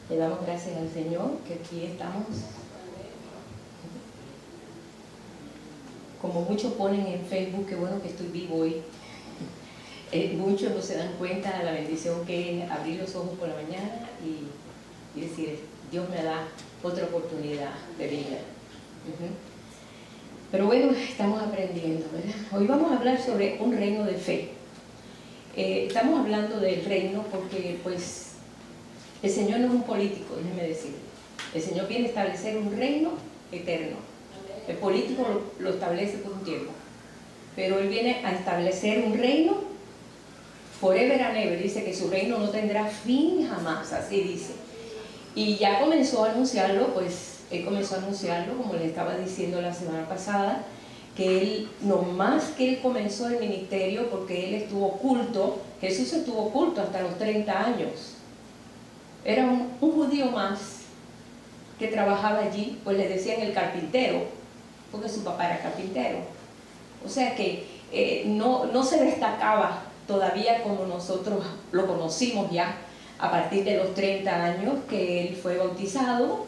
Le damos gracias al Señor que aquí estamos. Como muchos ponen en Facebook, qué bueno que estoy vivo hoy. Muchos no se dan cuenta de la bendición que es abrir los ojos por la mañana y decir, Dios me da otra oportunidad de vida. Pero bueno, estamos aprendiendo, ¿verdad? Hoy vamos a hablar sobre un reino de fe. Estamos hablando del reino porque, pues, el Señor no es un político, déjeme decir. El Señor viene a establecer un reino eterno. El político lo establece por un tiempo, pero Él viene a establecer un reino forever and ever. Dice que su reino no tendrá fin jamás, así dice. Y ya comenzó a anunciarlo, pues Él comenzó a anunciarlo, como le estaba diciendo la semana pasada, que Él, no más que Él comenzó el ministerio, porque Él estuvo oculto. Jesús estuvo oculto hasta los 30 años. Era un judío más que trabajaba allí, pues le decían el carpintero, porque su papá era carpintero. O sea que no se destacaba todavía como nosotros lo conocimos ya a partir de los 30 años que él fue bautizado,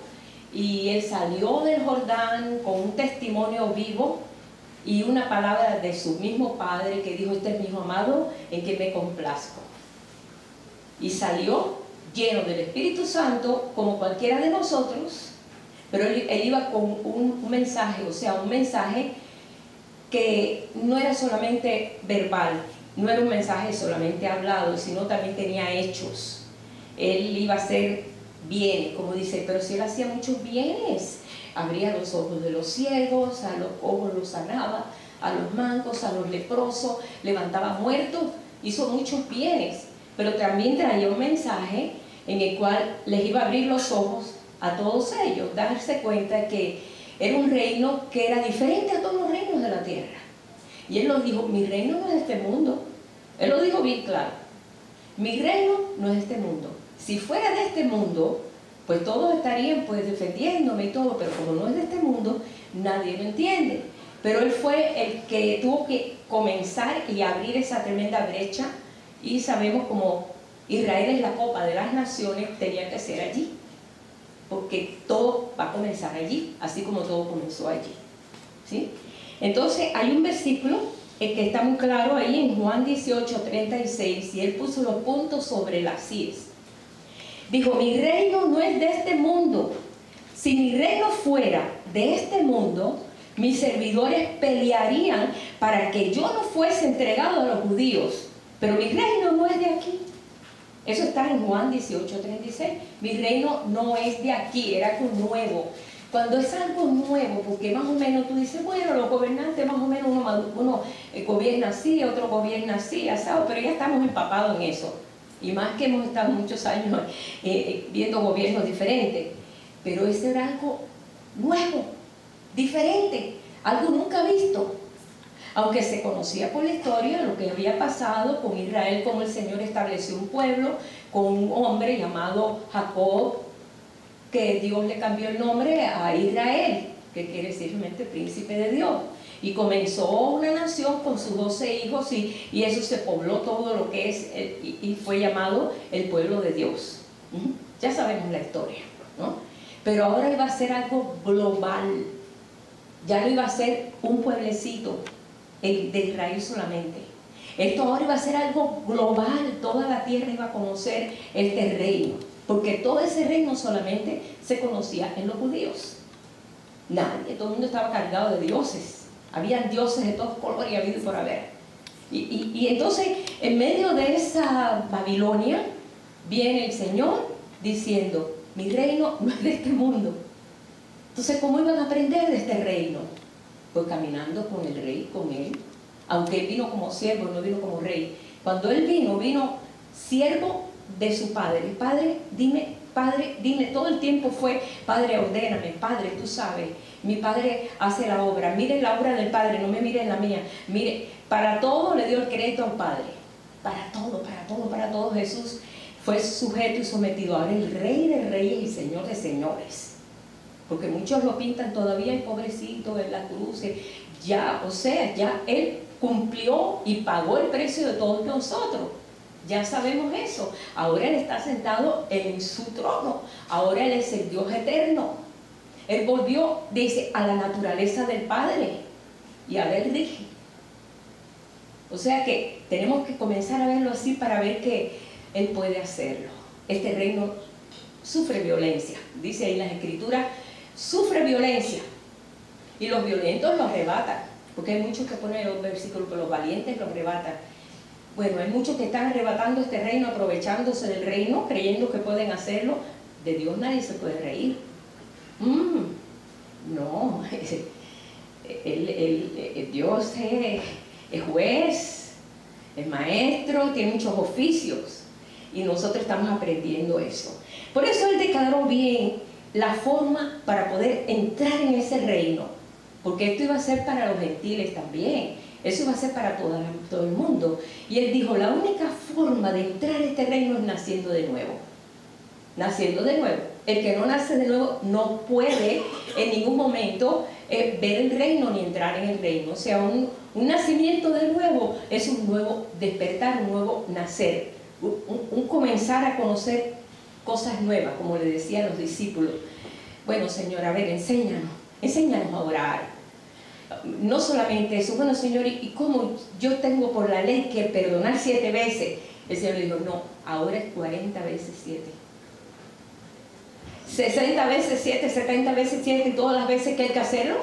y él salió del Jordán con un testimonio vivo y una palabra de su mismo padre que dijo: este es mi hijo amado en que me complazco. Y salió lleno del Espíritu Santo como cualquiera de nosotros, pero él iba con un mensaje, o sea, un mensaje que no era solamente verbal, no era un mensaje solamente hablado, sino también tenía hechos. Él iba a hacer bienes, como dice, pero si él hacía muchos bienes, abría los ojos de los ciegos, a los cojos los sanaba, a los mancos, a los leprosos, levantaba muertos, hizo muchos bienes, pero también traía un mensaje en el cual les iba a abrir los ojos a todos ellos, darse cuenta que era un reino que era diferente a todos los reinos de la tierra. Y él nos dijo: mi reino no es de este mundo. Él lo dijo bien claro: mi reino no es de este mundo. Si fuera de este mundo, pues todos estarían pues defendiéndome y todo, pero como no es de este mundo, nadie lo entiende. Pero él fue el que tuvo que comenzar y abrir esa tremenda brecha, y sabemos como Israel es la copa de las naciones, tenía que ser allí, porque todo va a comenzar allí, así como todo comenzó allí, ¿sí? Entonces hay un versículo que está muy claro ahí en Juan 18:36, y él puso los puntos sobre las íes. Dijo: mi reino no es de este mundo. Si mi reino fuera de este mundo, mis servidores pelearían para que yo no fuese entregado a los judíos, pero mi reino no es de aquí. Eso está en Juan 18:36. Mi reino no es de aquí, era algo nuevo. Cuando es algo nuevo, porque más o menos tú dices, bueno, los gobernantes más o menos uno gobierna así, otro gobierna así, asado, pero ya estamos empapados en eso. Y más que hemos estado muchos años viendo gobiernos diferentes. Pero ese era algo nuevo, diferente, algo nunca visto. Aunque se conocía por la historia lo que había pasado con Israel, como el Señor estableció un pueblo con un hombre llamado Jacob, que Dios le cambió el nombre a Israel, que quiere decir realmente príncipe de Dios. Y comenzó una nación con sus 12 hijos, y eso se pobló todo lo que es, y fue llamado el pueblo de Dios. Ya sabemos la historia, ¿no? Pero ahora iba a ser algo global. Ya no iba a ser un pueblecito de Israel solamente. Esto ahora iba a ser algo global. Toda la tierra iba a conocer este reino, porque todo ese reino solamente se conocía en los judíos. Nadie, todo el mundo estaba cargado de dioses. Habían dioses de todos colores y habido por haber. Y entonces, en medio de esa Babilonia, viene el Señor diciendo: mi reino no es de este mundo. Entonces, ¿cómo iban a aprender de este reino? Pues caminando con el rey, con él. Aunque él vino como siervo, no vino como rey. Cuando él vino siervo de su padre. Padre, dime, todo el tiempo fue: Padre, ordéname, Padre, tú sabes, mi Padre hace la obra, miren la obra del Padre, no me miren la mía. Mire, para todo le dio el crédito al Padre, para todo Jesús fue sujeto y sometido. Ahora el Rey de Reyes y Señor de Señores, porque muchos lo pintan todavía el pobrecito en la cruz, ya, o sea, ya Él cumplió y pagó el precio de todos nosotros. Ya sabemos eso. Ahora Él está sentado en su trono. Ahora Él es el Dios eterno. Él volvió, dice, a la naturaleza del Padre. Y a ver, dije. O sea que tenemos que comenzar a verlo así para ver que Él puede hacerlo. Este reino sufre violencia. Dice ahí en las Escrituras, sufre violencia. Y los violentos lo arrebatan. Porque hay muchos que ponen los versículos que los valientes lo arrebatan. Bueno, hay muchos que están arrebatando este reino, aprovechándose del reino, creyendo que pueden hacerlo. De Dios nadie se puede reír. No, Dios es juez, es maestro, tiene muchos oficios. Y nosotros estamos aprendiendo eso. Por eso Él declaró bien la forma para poder entrar en ese reino. Porque esto iba a ser para los gentiles también. Eso iba a ser para todo el mundo. Y Él dijo, la única forma de entrar a este reino es naciendo de nuevo. Naciendo de nuevo. El que no nace de nuevo no puede en ningún momento ver el reino ni entrar en el reino. O sea, un nacimiento de nuevo es un nuevo despertar, un nuevo nacer. Un comenzar a conocer cosas nuevas, como le decían los discípulos. Bueno, Señor, a ver, enséñanos a orar. No solamente eso, bueno, Señor, ¿y cómo yo tengo por la ley que perdonar 7 veces? El Señor le dijo, no, ahora es 40 veces 7. 60 veces 7, 70 veces 7, todas las veces que hay que hacerlo.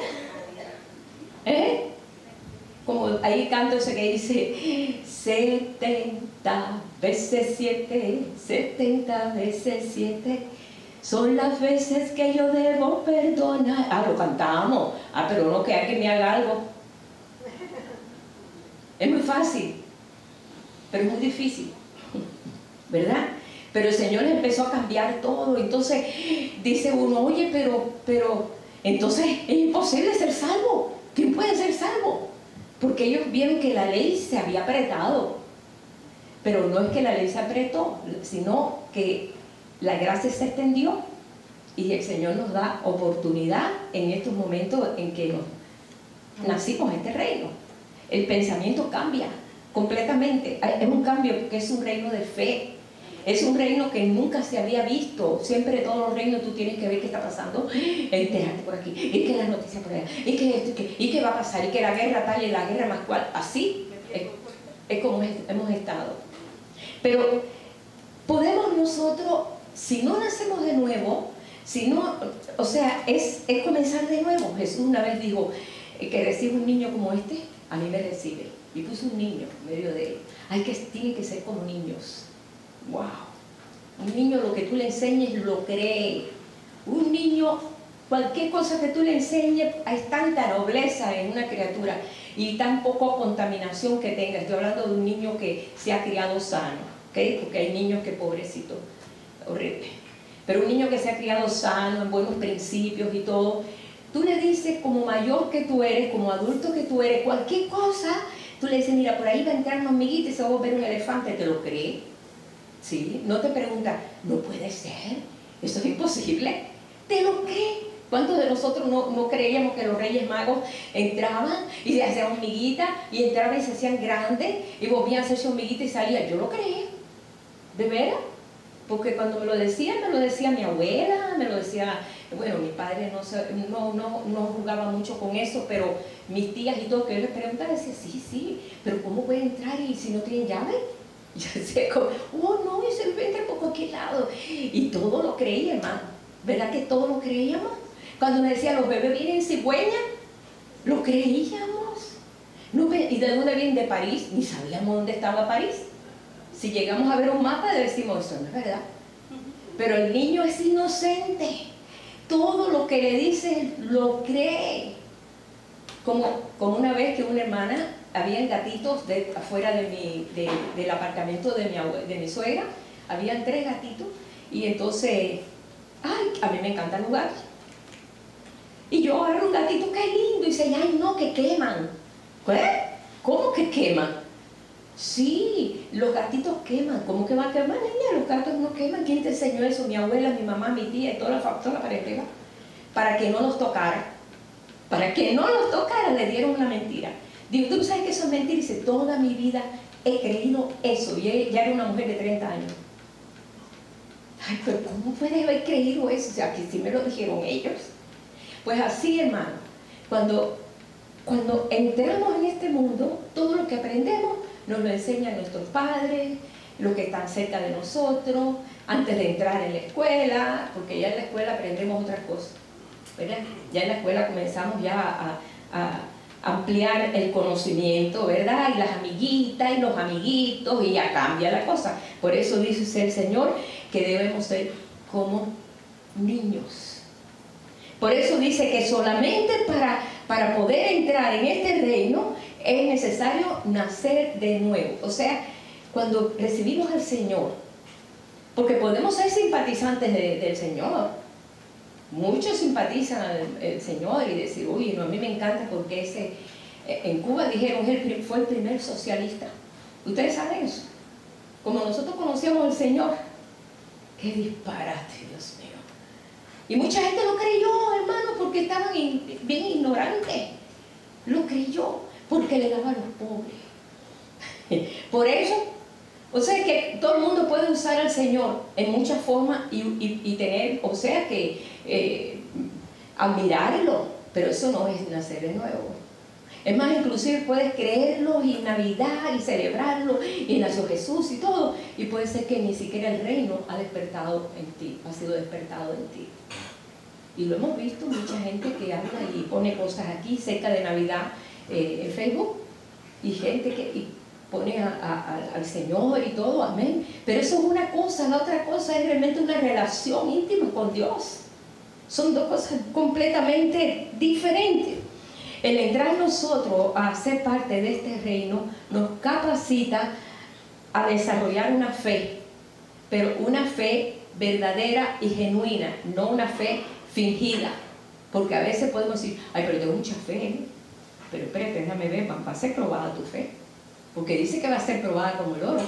Como ahí canto ese que dice 70 veces 7, 70 veces 7 son las veces que yo debo perdonar. Lo cantamos. Pero no que alguien me haga algo. Es muy fácil, pero es muy difícil, ¿verdad? Pero el Señor empezó a cambiar todo. Entonces dice uno, oye, pero entonces es imposible ser salvo. ¿Quién puede ser salvo? Porque ellos vieron que la ley se había apretado. Pero no es que la ley se apretó, sino que la gracia se extendió y el Señor nos da oportunidad en estos momentos en que nacimos en este reino. El pensamiento cambia completamente. Es un cambio porque es un reino de fe. Es un reino que nunca se había visto. Siempre todos los reinos tú tienes que ver qué está pasando, enterarte por aquí, y que las noticias por allá, y que esto, y que va a pasar, y que la guerra tal y la guerra más cual. Así es como hemos estado. Pero podemos nosotros, si no nacemos de nuevo, si no, o sea, es comenzar de nuevo. Jesús una vez dijo, que recibe un niño como este, a mí me recibe. Y puso un niño en medio de él. Tiene que ser como niños. ¡Wow! Un niño, lo que tú le enseñes, lo cree. Un niño, cualquier cosa que tú le enseñes, hay tanta nobleza en una criatura y tan poca contaminación que tenga. Estoy hablando de un niño que se ha criado sano, ¿okay? Porque hay niños que pobrecitos, horrible. Pero un niño que se ha criado sano, en buenos principios y todo, tú le dices como mayor que tú eres, como adulto que tú eres, cualquier cosa, tú le dices, mira, por ahí va a entrar una hormiguita y se va a ver un elefante, ¿te lo crees? ¿Sí? No te pregunta, no puede ser, eso es imposible, ¿te lo crees? ¿Cuántos de nosotros no creíamos que los Reyes Magos entraban y se hacían hormiguitas y entraban y se hacían grandes y volvían a hacerse hormiguitas y salían? Yo lo creía, ¿de veras? Porque cuando me lo decía mi abuela, me lo decía, bueno, mi padre no jugaba mucho con eso, pero mis tías y todo, que yo les preguntaba, decía, sí, pero ¿cómo puede entrar y si no tienen llave? Yo decía, no, y se entra por cualquier lado. Y todo lo creía, hermano. ¿Verdad que todo lo creíamos? Cuando me decía, los bebés vienen en cigüeña, lo creíamos. No, ¿y de dónde vienen? De París. Ni sabíamos dónde estaba París. Si llegamos a ver un mapa, decimos, eso no es verdad. Pero el niño es inocente. Todo lo que le dice, lo cree. Como una vez que una hermana, habían gatitos afuera del apartamento de mi suegra, habían 3 gatitos, y entonces, a mí me encantan los gatos. Y yo agarro un gatito, qué lindo, y dice, ay no, que queman. ¿Qué? ¿Cómo que queman? Sí, los gatitos queman. ¿Cómo que van a quemar, niña? Los gatos no queman. ¿Quién te enseñó eso? Mi abuela, mi mamá, mi tía y toda la parentela. Para que no los tocara. Para que no los tocara, le dieron una mentira. Digo, ¿tú sabes que eso es mentira? Dice, toda mi vida he creído eso. Y ella era una mujer de 30 años. Ay, pero ¿cómo puedes haber creído eso? O sea, que sí me lo dijeron ellos. Pues así, hermano, cuando entramos en este mundo, todo lo que aprendemos nos lo enseñan nuestros padres, los que están cerca de nosotros, antes de entrar en la escuela, porque ya en la escuela aprendemos otras cosas, ¿verdad? Ya en la escuela comenzamos ya a ampliar el conocimiento, ¿verdad? Y las amiguitas y los amiguitos, y ya cambia la cosa. Por eso dice el Señor que debemos ser como niños. Por eso dice que solamente para poder entrar en este reino es necesario nacer de nuevo. O sea, cuando recibimos al Señor, porque podemos ser simpatizantes del Señor. Muchos simpatizan al Señor y decir, uy, no, a mí me encanta porque en Cuba dijeron, fue el primer socialista. ¿Ustedes saben eso? Como nosotros conocíamos al Señor. ¡Qué disparate, Dios mío! Y mucha gente lo creyó, hermano, porque estaban bien ignorantes. Lo creyó porque le daba a los pobres. Por eso, o sea que todo el mundo puede usar al Señor en muchas formas y tener, o sea que admirarlo, pero eso no es nacer de nuevo. Es más, inclusive puedes creerlo y Navidad y celebrarlo y nació Jesús y todo, y puede ser que ni siquiera el reino ha despertado en ti, ha sido despertado en ti. Y lo hemos visto, mucha gente que habla y pone cosas aquí cerca de Navidad en Facebook, y gente que pone al Señor y todo, amén. Pero eso es una cosa, la otra cosa es realmente una relación íntima con Dios. Son dos cosas completamente diferentes. El entrar nosotros a ser parte de este reino nos capacita a desarrollar una fe, pero una fe verdadera y genuina, no una fe fingida. Porque a veces podemos decir, ay, pero tengo mucha fe, ¿eh? Pero espérate, déjame ver, va a ser probada tu fe. Porque dice que va a ser probada como el oro,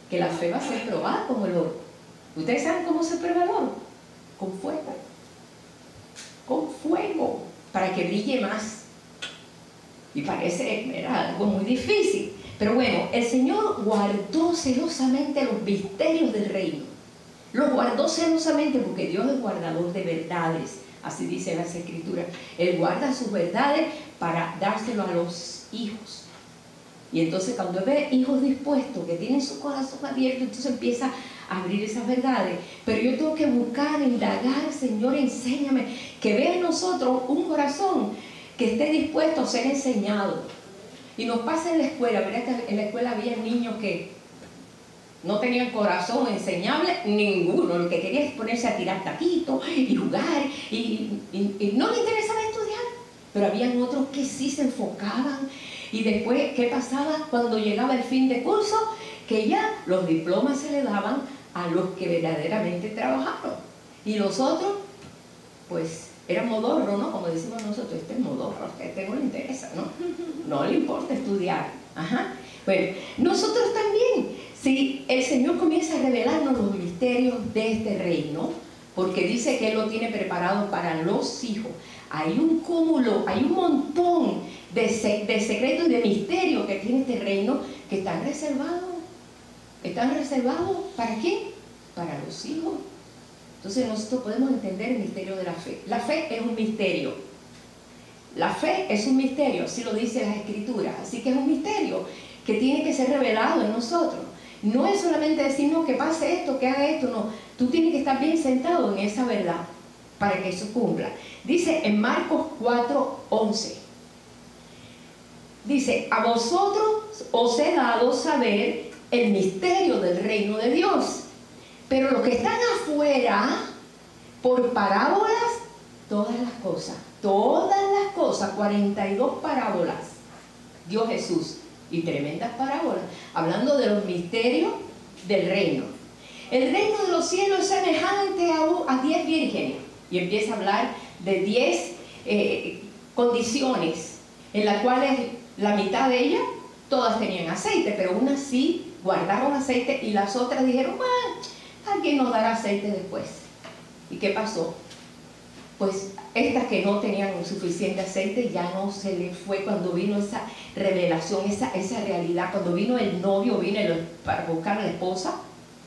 que la fe va a ser probada como el oro. ¿Ustedes saben cómo se prueba el oro? Con fuego. Con fuego, para que brille más. Y parece algo muy difícil. Pero bueno, el Señor guardó celosamente los misterios del reino. Los guardó celosamente porque Dios es guardador de verdades. Así dice las Escrituras. Él guarda sus verdades para dárselo a los hijos. Y entonces cuando ve hijos dispuestos, que tienen su corazón abierto, entonces empieza a abrir esas verdades. Pero yo tengo que buscar, indagar, Señor, enséñame, que vea en nosotros un corazón que esté dispuesto a ser enseñado. Y nos pasa en la escuela, ¿verdad? Que en la escuela había niños que no tenían corazón enseñable, ninguno. Lo que quería es ponerse a tirar taquitos y jugar, y no le interesaba estudiar. Pero habían otros que sí se enfocaban. Y después, ¿qué pasaba cuando llegaba el fin de curso? Que ya los diplomas se le daban a los que verdaderamente trabajaron. Y los otros, pues, eran modorros, ¿no? Como decimos nosotros, este es modorro, a este no le interesa, ¿no? No le importa estudiar. Ajá. Bueno, nosotros también, si el Señor comienza a revelarnos los misterios de este reino, porque dice que Él lo tiene preparado para los hijos, hay un cúmulo, hay un montón de secretos y de misterios que tiene este reino que están reservados. ¿Están reservados para quién? Para los hijos. Entonces nosotros podemos entender el misterio de la fe. La fe es un misterio. La fe es un misterio, así lo dice las Escrituras. Así que es un misterio que tiene que ser revelado en nosotros. No es solamente decirnos que pase esto, que haga esto, no. Tú tienes que estar bien sentado en esa verdad para que eso cumpla. Dice en Marcos 4:11. Dice, a vosotros os he dado saber el misterio del reino de Dios. Pero los que están afuera, por parábolas, todas las cosas, 42 parábolas, dio Jesús, y tremendas parábolas, hablando de los misterios del reino. El reino de los cielos es semejante a 10 vírgenes, y empieza a hablar de 10 condiciones, en las cuales la mitad de ellas, todas tenían aceite, pero unas sí guardaron aceite, y las otras dijeron, bueno, alguien nos dará aceite después. ¿Y qué pasó? pues estas que no tenían suficiente aceite ya no se les fue cuando vino esa revelación, esa realidad, cuando vino el novio, para buscar a la esposa,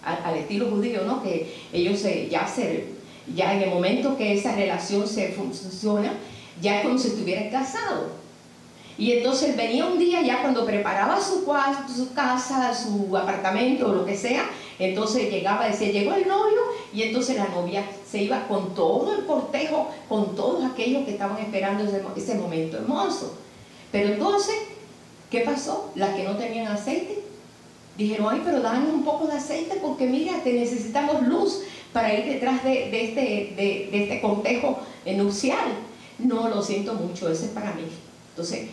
al estilo judío, ¿no? Que ellos ya en el momento que esa relación se funciona, ya es como si estuvieran casados. Y entonces venía un día ya cuando preparaba su cuarto, su casa, su apartamento o lo que sea, entonces llegaba, decía, llegó el novio, y entonces la novia se iba con todo el cortejo, con todos aquellos que estaban esperando ese momento hermoso. Pero entonces, ¿qué pasó? Las que no tenían aceite dijeron, ay, pero danos un poco de aceite porque mira, te necesitamos luz para ir detrás de este cortejo nupcial. No, lo siento mucho, ese es para mí. Entonces,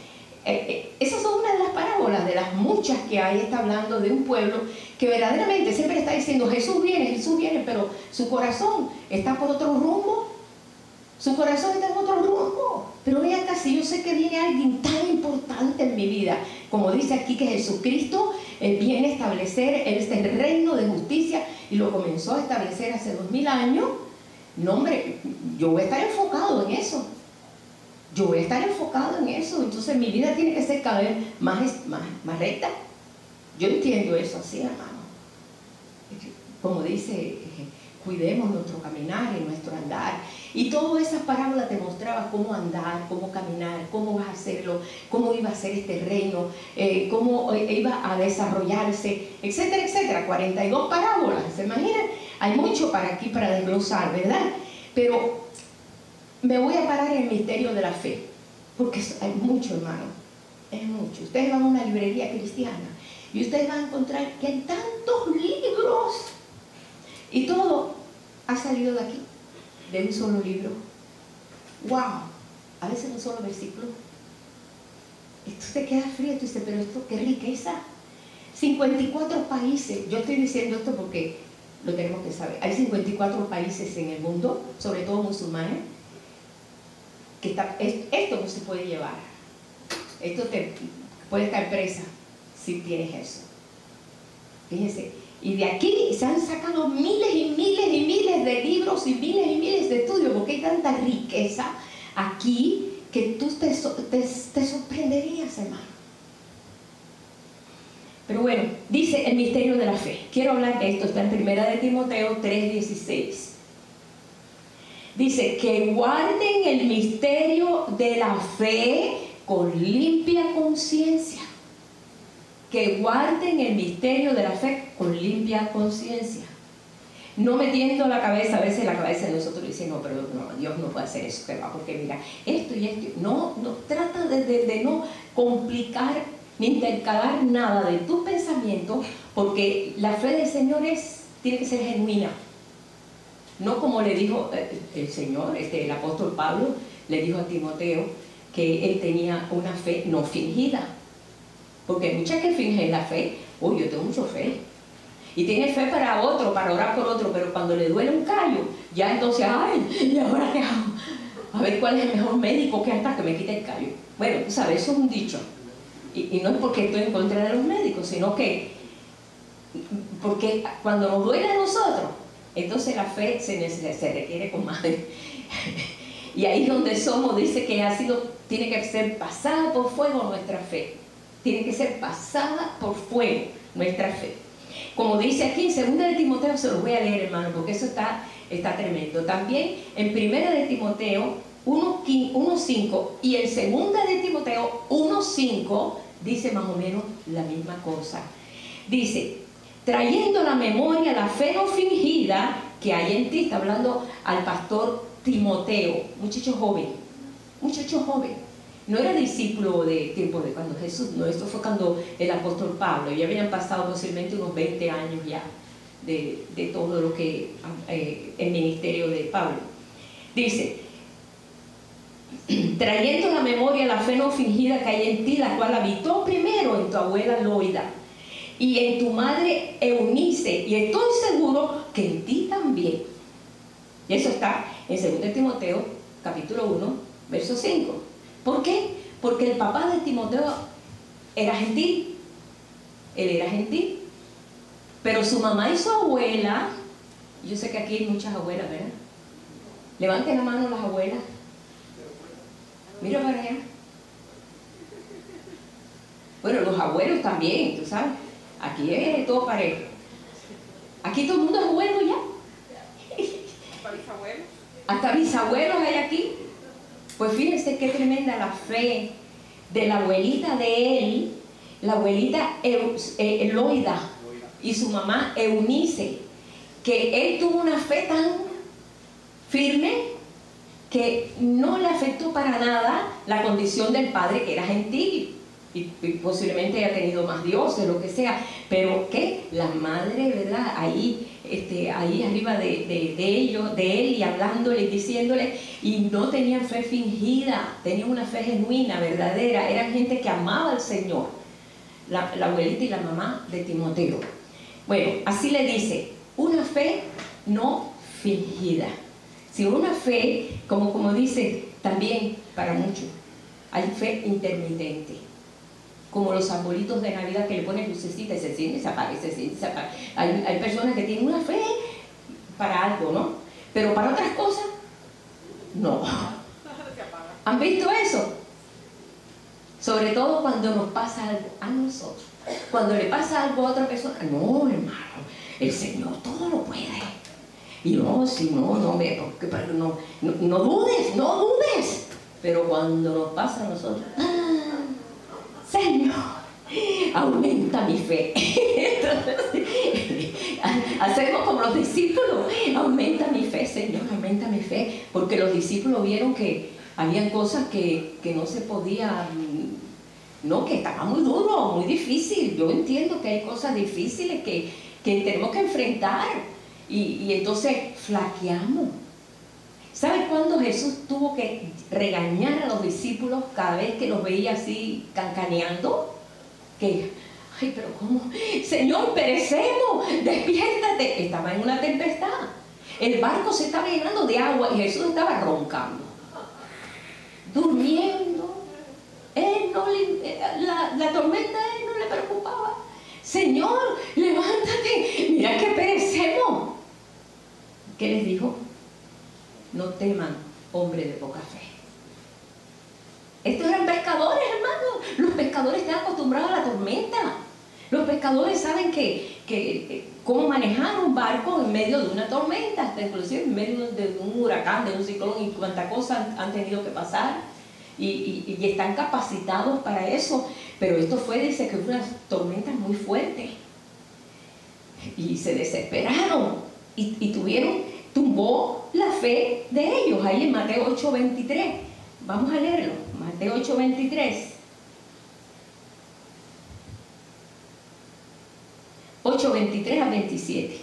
esas son una de las parábolas, de las muchas que hay. Está hablando de un pueblo que verdaderamente siempre está diciendo, Jesús viene, pero su corazón está por otro rumbo. Su corazón está en otro rumbo. Pero vean acá, si yo sé que viene alguien tan importante en mi vida, como dice aquí que Jesucristo viene a establecer este reino de justicia, y lo comenzó a establecer hace 2000 años, no hombre, yo voy a estar enfocado en eso. Yo voy a estar enfocado en eso. Entonces mi vida tiene que ser cada vez más recta. Yo entiendo eso así, hermano. Como dice, cuidemos nuestro caminar y nuestro andar. Y todas esas parábolas te mostraban cómo andar, cómo caminar, cómo vas a hacerlo, cómo iba a ser este reino, cómo iba a desarrollarse, etcétera, etcétera. 42 parábolas, ¿se imaginan? Hay mucho aquí para desglosar, ¿verdad? Pero me voy a parar en el misterio de la fe, porque hay mucho, hermano, es mucho. Ustedes van a una librería cristiana y ustedes van a encontrar que hay tantos libros, y todo ha salido de aquí, de un solo libro. ¡Wow! A veces un solo versículo. Esto te queda frío, tú dices, pero esto, qué riqueza. 54 países, yo estoy diciendo esto porque lo tenemos que saber. Hay 54 países en el mundo, sobre todo musulmanes, que esto no se puede llevar. Esto te puede estar presa si tienes eso. Fíjense, y de aquí se han sacado miles y miles y miles de libros y miles de estudios, porque hay tanta riqueza aquí que tú te sorprenderías, hermano. Pero bueno, dice el misterio de la fe. Quiero hablar de esto, está en 1 Timoteo 3:16. Dice que guarden el misterio de la fe con limpia conciencia. Que guarden el misterio de la fe con limpia conciencia. No metiendo la cabeza, a veces la cabeza de nosotros dice, no, pero no, Dios no puede hacer eso, porque mira, esto y esto. No, trata de no complicar ni intercalar nada de tus pensamientos, porque la fe del Señor tiene que ser genuina. No como le dijo el Señor, el apóstol Pablo, le dijo a Timoteo que él tenía una fe no fingida. Porque hay muchas que fingen la fe. Uy, yo tengo mucha fe. Y tiene fe para otro, para orar por otro, pero cuando le duele un callo, ya entonces, ay, ¿y ahora qué hago? A ver cuál es el mejor médico que hay para que me quite el callo. Bueno, tú sabes, eso es un dicho. Y no es porque estoy en contra de los médicos, sino que porque cuando nos duele a nosotros, entonces la fe se requiere con más. Y ahí donde somos, dice que tiene que ser pasada por fuego nuestra fe. Tiene que ser pasada por fuego nuestra fe. Como dice aquí en 2 Timoteo, se los voy a leer, hermano, porque eso está tremendo. También en 1 Timoteo 1:5 y en 2 Timoteo 1:5 dice más o menos la misma cosa. Dice, trayendo a la memoria la fe no fingida que hay en ti. Está hablando al pastor Timoteo, muchacho joven. No era discípulo de tiempo de cuando Jesús, no, esto fue cuando el apóstol Pablo, ya habían pasado posiblemente unos 20 años ya de todo lo que el ministerio de Pablo. Dice, trayendo a la memoria la fe no fingida que hay en ti, la cual habitó primero en tu abuela Loida y en tu madre Eunice, y estoy seguro que en ti también. Y eso está en 2 Timoteo capítulo 1, verso 5. ¿Por qué? Porque el papá de Timoteo era gentil. Él era gentil. Pero su mamá y su abuela, yo sé que aquí hay muchas abuelas, ¿verdad? Levanten la mano las abuelas. Mira para allá. Bueno, los abuelos también, tú sabes. Aquí es todo parejo. Aquí todo el mundo es abuelo ya. ¿Hasta bisabuelos? Hasta bisabuelos hay aquí. Pues fíjense qué tremenda la fe de la abuelita de él, la abuelita Eloida y su mamá Eunice, que él tuvo una fe tan firme que no le afectó para nada la condición del padre, que era gentil y posiblemente haya tenido más dioses, lo que sea, pero que la madre, ¿verdad? Ahí arriba de ellos, de él, y hablándole y diciéndole, y no tenían fe fingida, tenían una fe genuina, verdadera, eran gente que amaba al Señor, la abuelita y la mamá de Timoteo. Bueno, así le dice, una fe no fingida, sino una fe, como dice también para muchos, hay fe intermitente, como los arbolitos de Navidad que le ponen lucecitas y se siente y se apaga, se siente y se apaga. Hay personas que tienen una fe para algo, ¿no? Pero para otras cosas, no. ¿Han visto eso? Sobre todo cuando nos pasa algo a nosotros. Cuando le pasa algo a otra persona, no, hermano, el Señor todo lo puede. Y no, si no dudes. Pero cuando nos pasa a nosotros, Señor, aumenta mi fe. Entonces, hacemos como los discípulos, aumenta mi fe, Señor, aumenta mi fe, porque los discípulos vieron que habían cosas que no se podían, no, que estaba muy duro, muy difícil. Yo entiendo que hay cosas difíciles que tenemos que enfrentar y entonces flaqueamos. ¿Sabe cuándo Jesús tuvo que regañar a los discípulos cada vez que los veía así cancaneando? Que, ay, pero ¿cómo? Señor, perecemos, despiértate. Estaba en una tempestad. El barco se estaba llenando de agua y Jesús estaba roncando, durmiendo. La tormenta a él no le preocupaba. Señor, levántate, mira que perecemos. ¿Qué les dijo? No teman, hombre de poca fe. Estos eran pescadores, hermano. Los pescadores están acostumbrados a la tormenta. Los pescadores saben cómo manejar un barco en medio de una tormenta, hasta inclusive en medio de un huracán, de un ciclón, y cuántas cosas han tenido que pasar. Y están capacitados para eso. Pero esto dice que fue una tormenta muy fuerte. Y se desesperaron. Y tumbó la fe de ellos, ahí en Mateo 8:23. Vamos a leerlo, Mateo 8:23. 8:23 a 27.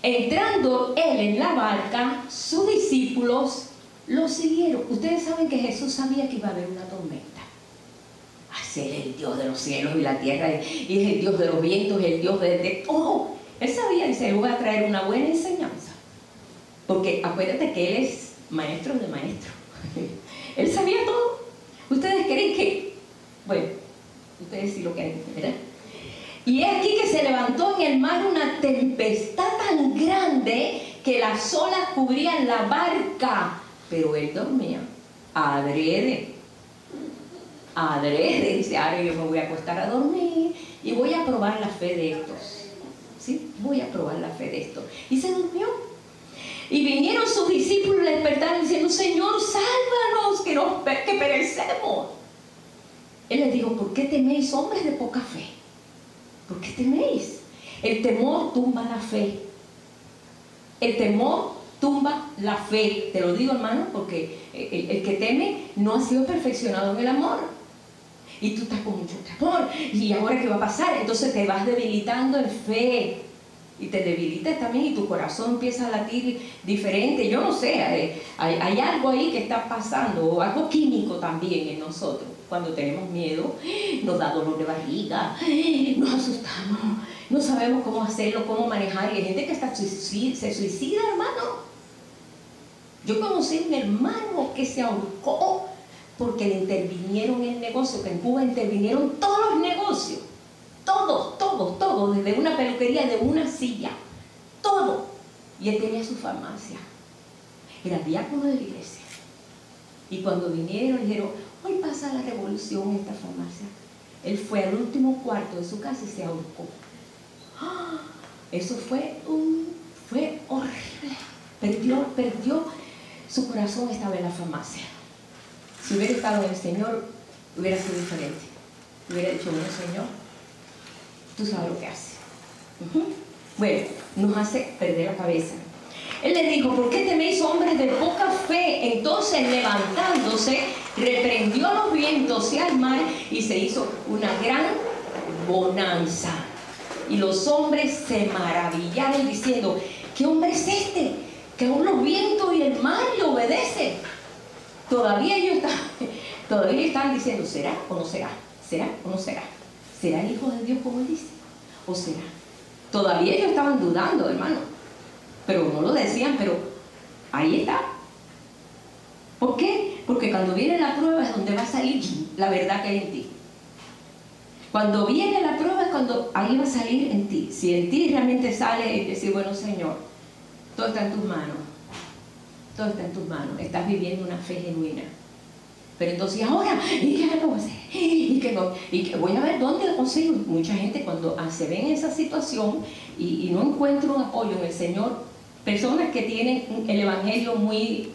Entrando él en la barca, sus discípulos lo siguieron. Ustedes saben que Jesús sabía que iba a haber una tormenta. Así él es el Dios de los cielos y la tierra, y es el Dios de los vientos, y el Dios de todo. Él sabía, y se le iba a traer una buena enseñanza. Porque acuérdate que él es maestro de maestros. Él sabía todo. Ustedes creen que, bueno, ustedes sí lo creen, ¿verdad? Y es aquí que se levantó en el mar una tempestad tan grande que las olas cubrían la barca. Pero él dormía, adrede, dice, ahora yo me voy a acostar a dormir y voy a probar la fe de estos. ¿Sí? Voy a probar la fe de estos. Y se durmió. Y vinieron sus discípulos y le despertaron diciendo, Señor, sálvanos, que perecemos. Él les dijo, ¿por qué teméis, hombres de poca fe? ¿Por qué teméis? El temor tumba la fe. El temor tumba la fe. Te lo digo, hermano, porque el que teme no ha sido perfeccionado en el amor. Y tú estás con mucho temor. ¿Y ahora qué va a pasar? Entonces te vas debilitando en fe. Y te debilitas también y tu corazón empieza a latir diferente. Yo no sé, hay algo ahí que está pasando, o algo químico también en nosotros. Cuando tenemos miedo, nos da dolor de barriga, nos asustamos, no sabemos cómo hacerlo, cómo manejar. Y hay gente que se suicida, hermano. Yo conocí un hermano que se ahorcó porque le intervinieron en el negocio, que en Cuba intervinieron todos los negocios. Todos, desde una peluquería, de una silla, todo. Y él tenía su farmacia. era diácono de la iglesia. Y cuando vinieron, dijeron, hoy pasa la revolución en esta farmacia. Él fue al último cuarto de su casa y se ahorcó. ¡Ah! Eso fue horrible. Perdió su corazón, estaba en la farmacia. Si hubiera estado en el Señor, hubiera sido diferente. Hubiera dicho, bueno, Señor, tú sabes lo que hace. Bueno, nos hace perder la cabeza. Él le dijo, ¿por qué teméis hombres de poca fe? Entonces, levantándose, reprendió a los vientos y al mar, y se hizo una gran bonanza. Y los hombres se maravillaron diciendo, ¿qué hombre es este? Que aún los vientos y el mar le obedecen. Todavía ellos están diciendo, ¿será o no será? ¿Será o no será? ¿Será el Hijo de Dios como él dice? ¿O será? Todavía ellos estaban dudando, hermano. Pero no lo decían, pero ahí está. ¿Por qué? Porque cuando viene la prueba es donde va a salir la verdad que hay en ti. Cuando viene la prueba es cuando ahí va a salir en ti. Si en ti realmente sale y decir, bueno, Señor, todo está en tus manos. Todo está en tus manos. Estás viviendo una fe genuina. Pero entonces, ahora, ¿y qué lo voy a hacer? ¿Y que voy a ver dónde lo consigo? Mucha gente cuando se ve en esa situación y no encuentra un apoyo en el Señor, personas que tienen el evangelio muy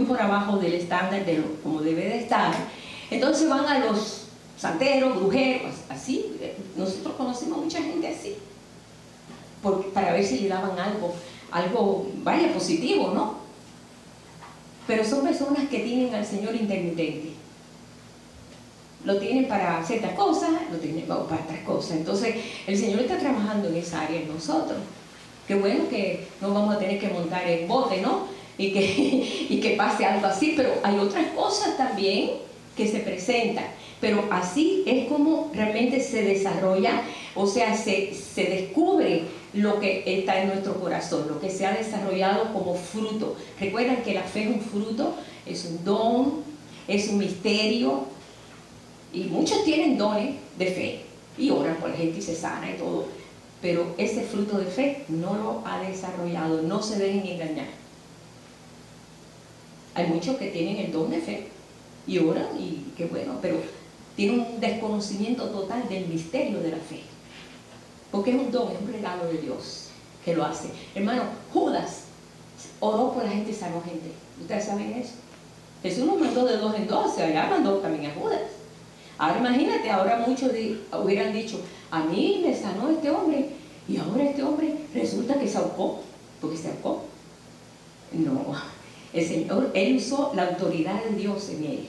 por abajo del estándar de como debe de estar, entonces van a los santeros, brujeros, así. Nosotros conocimos a mucha gente así, para ver si le daban algo, vaya, positivo, ¿no? Pero son personas que tienen al Señor intermitente. Lo tienen para ciertas cosas, lo tienen para otras cosas. Entonces, el Señor está trabajando en esa área en nosotros. Qué bueno que no vamos a tener que montar el bote, ¿no? Y que pase algo así, pero hay otras cosas también que se presentan. Pero así es como realmente se desarrolla, o sea, se descubre lo que está en nuestro corazón, lo que se ha desarrollado como fruto. Recuerdan que la fe es un fruto, es un don, es un misterio, y muchos tienen dones de fe y oran por la gente y se sana y todo, pero ese fruto de fe no lo ha desarrollado. No se dejen engañar. Hay muchos que tienen el don de fe y oran, y qué bueno, pero tienen un desconocimiento total del misterio de la fe, porque es un don, es un regalo de Dios que lo hace. Hermano, Judas oró por la gente y sanó gente. ¿Ustedes saben eso? Jesús nos mandó de 2 en 2, allá mandó también a Judas. Ahora imagínate, ahora muchos hubieran dicho, a mí me sanó este hombre, y ahora este hombre resulta que se ahorcó, porque se ahorcó. No, el Señor, Él usó la autoridad de Dios en él,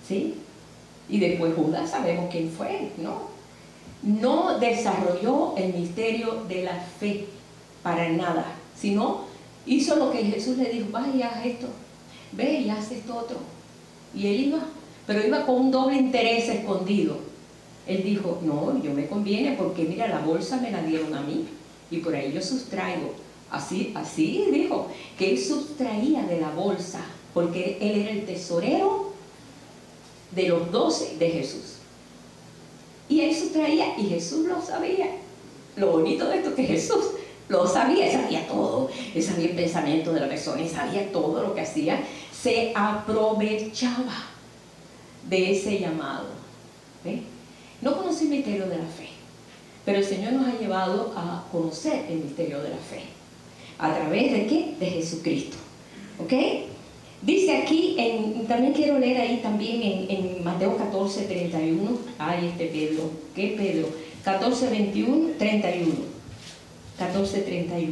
¿sí? Y después Judas, sabemos quién fue, ¿no? No desarrolló el misterio de la fe para nada, sino hizo lo que Jesús le dijo, vaya y haz esto, ve y haz esto otro. Y él iba, pero iba con un doble interés escondido. Él dijo, no, yo me conviene porque mira, la bolsa me la dieron a mí y por ahí yo sustraigo. Así dijo, que él sustraía de la bolsa, porque él era el tesorero de los 12 de Jesús. Y él sustraía, y Jesús lo sabía. Lo bonito de esto es que Jesús lo sabía, él sabía todo, él sabía el pensamiento de la persona, él sabía todo lo que hacía, se aprovechaba de ese llamado. ¿Ve? No conocí el misterio de la fe, pero el Señor nos ha llevado a conocer el misterio de la fe. ¿A través de qué? De Jesucristo. ¿Ok? Dice aquí, también quiero leer ahí también en Mateo 14, 31. Ay, Pedro, ¿qué Pedro? 14, 21, 31. 14, 31.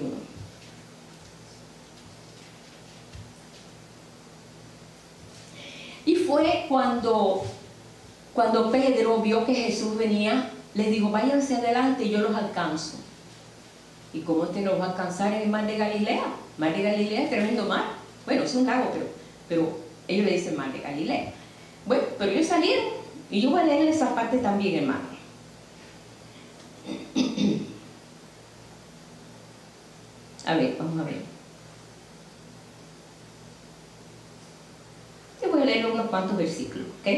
Y fue cuando Pedro vio que Jesús venía, les dijo, váyanse adelante y yo los alcanzo. ¿Y cómo nos va a alcanzar en el mar de Galilea? Mar de Galilea es tremendo mar. Bueno, es un lago, pero ellos le dicen mar de Galilea. Bueno, pero ellos salieron, y yo voy a leer esa parte también, hermano. A ver, vamos a ver. Yo voy a leer unos cuantos versículos, ¿ok?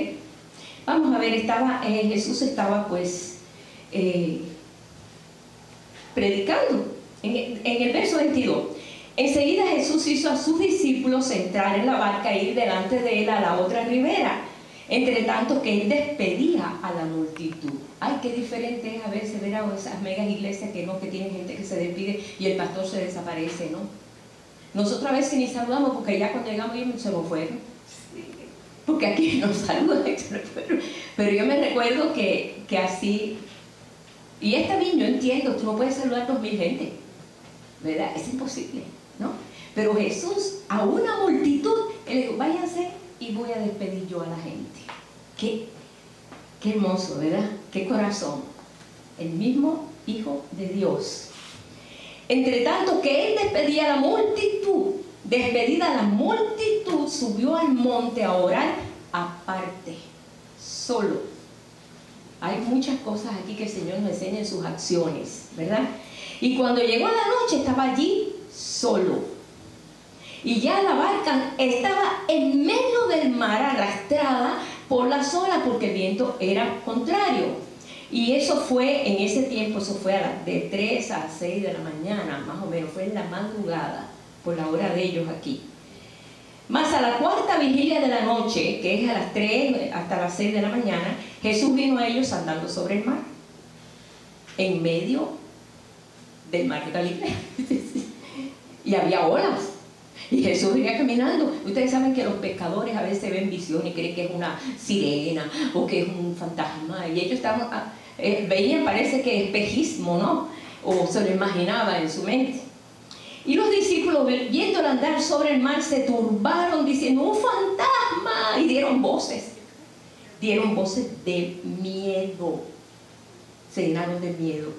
Vamos a ver, Jesús estaba pues predicando en el verso 22. Enseguida Jesús hizo a sus discípulos entrar en la barca e ir delante de él a la otra ribera, entre tanto que él despedía a la multitud. Ay, qué diferente es a veces ver a esas megas iglesias que tienen gente que se despide y el pastor se desaparece, ¿no? Nosotros a veces ni saludamos porque ya cuando llegamos se nos fueron. Porque aquí nos saludan, pero yo me recuerdo que así, y está bien, yo entiendo, tú no puedes saludar 2000 gente, ¿verdad? Es imposible, ¿no? Pero Jesús a una multitud, él le dijo, váyanse y voy a despedir yo a la gente. Qué hermoso, ¿verdad? Qué corazón. El mismo Hijo de Dios. Entre tanto que él despedía a la multitud, despedida la multitud, subió al monte a orar aparte, solo. Hay muchas cosas aquí que el Señor nos enseña en sus acciones, ¿verdad? Y cuando llegó la noche estaba allí solo. Y ya la barca estaba en medio del mar, arrastrada por las olas, porque el viento era contrario. Y eso fue, en ese tiempo, eso fue de 3 a 6 de la mañana, más o menos, fue en la madrugada, por la hora de ellos aquí. Más a la cuarta vigilia de la noche, que es a las 3 hasta las 6 de la mañana, Jesús vino a ellos andando sobre el mar, en medio del mar de Galilea. Y había olas. Y Jesús venía caminando. Ustedes saben que los pescadores a veces ven visiones y creen que es una sirena o que es un fantasma. Y ellos veían, parece que espejismo, ¿no? O se lo imaginaba en su mente. Y los discípulos, viéndolo andar sobre el mar, se turbaron diciendo, ¡un fantasma! Y dieron voces de miedo. Se llenaron de miedo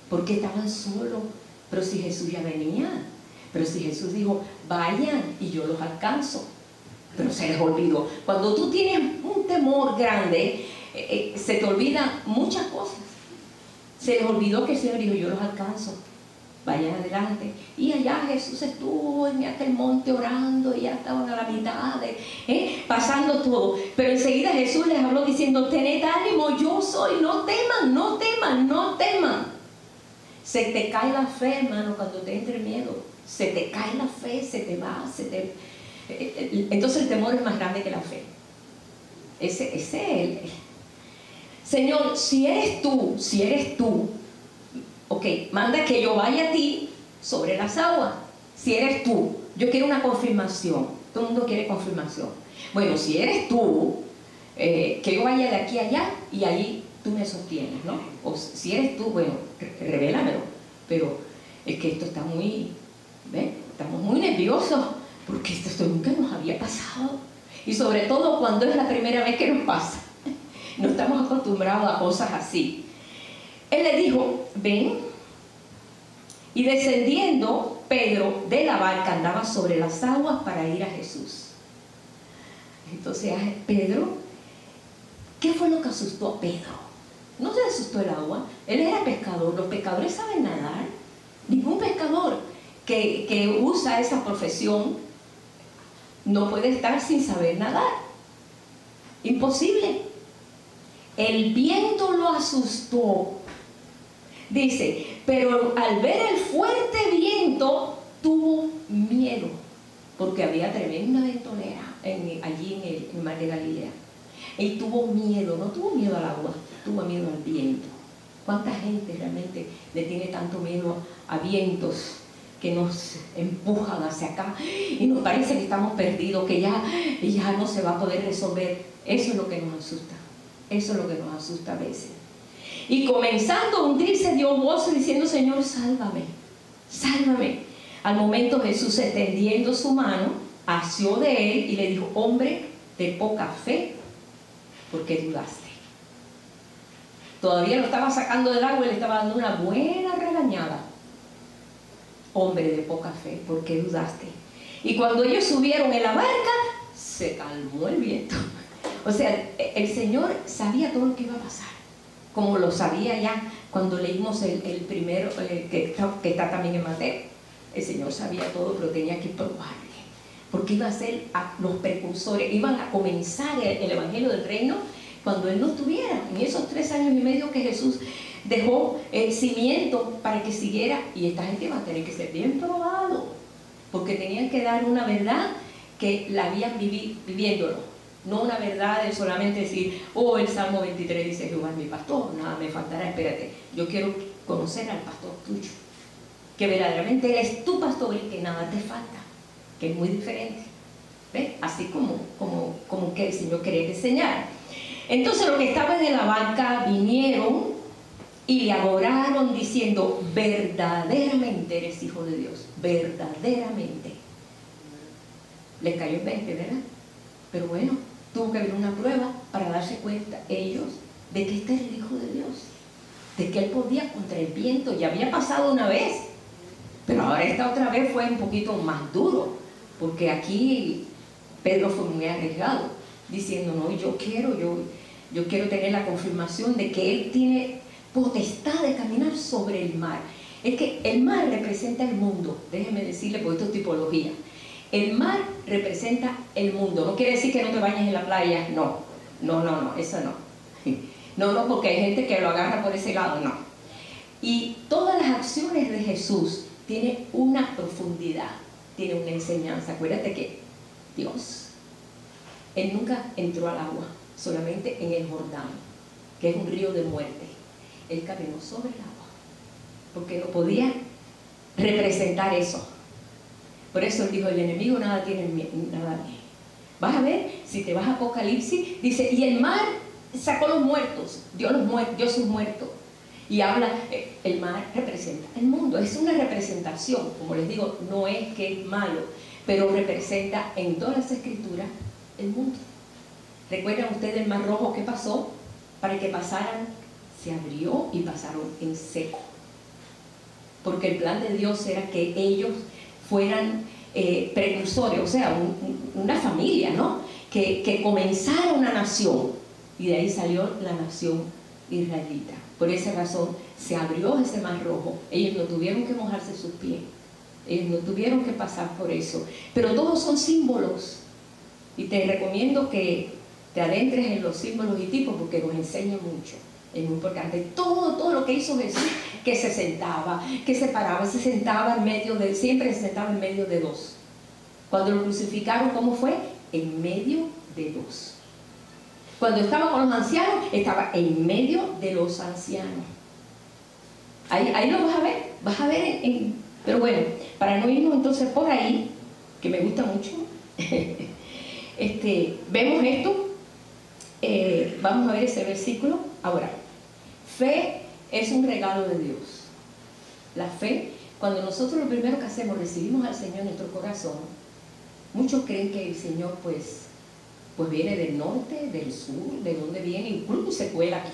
porque estaban solos. Pero si Jesús ya venía, pero si Jesús dijo, vayan y yo los alcanzo, pero se les olvidó. Cuando tú tienes un temor grande, se te olvidan muchas cosas. Se les olvidó que el Señor dijo, yo los alcanzo, vayan adelante. Y allá Jesús estuvo en aquel monte orando, y ya estaban a la mitad, pasando todo. Pero enseguida Jesús les habló diciendo, tened ánimo, yo soy, no teman, no teman, no teman. Se te cae la fe, hermano, cuando te entre miedo. Se te cae la fe, se te va, entonces el temor es más grande que la fe. Ese es el Señor, si eres tú, ok, manda que yo vaya a ti sobre las aguas. Si eres tú, yo quiero una confirmación. Todo el mundo quiere confirmación. Bueno, si eres tú, que yo vaya de aquí a allá y allí tú me sostienes, ¿no? O si eres tú, bueno, revélamelo. Pero es que esto está muy... ¿ven? Estamos muy nerviosos porque esto nunca nos había pasado, y sobre todo cuando es la primera vez que nos pasa. No estamos acostumbrados a cosas así. Él le dijo, ven. Y descendiendo, Pedro de la barca andaba sobre las aguas para ir a Jesús. Entonces Pedro, ¿qué fue lo que asustó a Pedro? No se asustó el agua. Él era pescador. Los pescadores saben nadar. Ningún pescador que usa esa profesión no puede estar sin saber nadar. Imposible. El viento lo asustó. Dice, pero al ver el fuerte viento tuvo miedo, porque había tremenda ventolera allí en el mar de Galilea. Él tuvo miedo, no tuvo miedo al agua, tuvo miedo al viento. ¿Cuánta gente realmente le tiene tanto miedo a vientos que nos empujan hacia acá y nos parece que estamos perdidos, que ya no se va a poder resolver? Eso es lo que nos asusta. Eso es lo que nos asusta a veces. Y comenzando a hundirse, dio voz diciendo, Señor, sálvame, sálvame. Al momento Jesús, extendiendo su mano, asió de él y le dijo, hombre de poca fe, ¿por qué dudaste? Todavía lo estaba sacando del agua y le estaba dando una buena regañada. Hombre de poca fe, ¿por qué dudaste? Y cuando ellos subieron en la barca, se calmó el viento. O sea, el Señor sabía todo lo que iba a pasar, como lo sabía ya cuando leímos el primero, que está también en Mateo. El Señor sabía todo, pero tenía que probarle, porque iba a ser los precursores, iban a comenzar el Evangelio del Reino cuando Él no estuviera. En esos 3 años y medio que Jesús dejó el cimiento para que siguiera, y esta gente va a tener que ser bien probado. porque tenían que dar una verdad que la habían viviéndolo, no una verdad de solamente decir, oh, el Salmo 23 dice, Jehová es mi pastor, nada me faltará. Espérate, yo quiero conocer al pastor tuyo, que verdaderamente Él es tu pastor y que nada te falta, que es muy diferente. ¿Ves? Así como que el Señor quería enseñar. Entonces los que estaban en la barca vinieron y le adoraron diciendo, verdaderamente eres hijo de Dios, verdaderamente. Les cayó el 20, ¿verdad? Pero bueno, tuvo que haber una prueba para darse cuenta ellos de que este era el Hijo de Dios, de que Él podía contra el viento. Ya había pasado una vez, pero ahora esta otra vez fue un poquito más duro, porque aquí Pedro fue muy arriesgado, diciendo, no, yo quiero tener la confirmación de que Él tiene potestad de caminar sobre el mar. Es que el mar representa el mundo, déjeme decirle, por esto es tipología. El mar representa el mundo. No quiere decir que no te bañes en la playa, no, eso no. No, porque hay gente que lo agarra por ese lado, no. Y todas las acciones de Jesús tienen una profundidad, tienen una enseñanza. Acuérdate que Dios, Él nunca entró al agua, solamente en el Jordán, que es un río de muerte. Él caminó sobre el agua, porque no podía representar eso. Por eso Él dijo, el enemigo nada tiene nada de mí. Vas a ver, si te vas a Apocalipsis, dice, y el mar sacó los muertos, dio sus muertos. Y habla, el mar representa el mundo, es una representación, como les digo, no es que es malo, pero representa en todas las escrituras el mundo. ¿Recuerdan ustedes el mar rojo que pasó? Para que pasaran, se abrió y pasaron en seco. Porque el plan de Dios era que ellos fueran precursores, o sea, una familia, ¿no? Que comenzara una nación, y de ahí salió la nación israelita. Por esa razón se abrió ese mar rojo. Ellos no tuvieron que mojarse sus pies, ellos no tuvieron que pasar por eso, pero todos son símbolos, y te recomiendo que te adentres en los símbolos y tipos porque nos enseña mucho. Es muy importante. Todo lo que hizo Jesús, que se sentaba, que se paraba, se sentaba en medio de, siempre se sentaba en medio de dos. Cuando lo crucificaron, ¿cómo fue? En medio de dos. Cuando estaba con los ancianos, estaba en medio de los ancianos. Ahí lo vas a ver pero bueno, para no irnos entonces por ahí, que me gusta mucho, vemos esto. Vamos a ver ese versículo. Ahora, fe es un regalo de Dios. La fe, cuando nosotros lo primero que hacemos, recibimos al Señor en nuestro corazón, muchos creen que el Señor pues viene del norte, del sur, de donde viene, incluso se cuela aquí.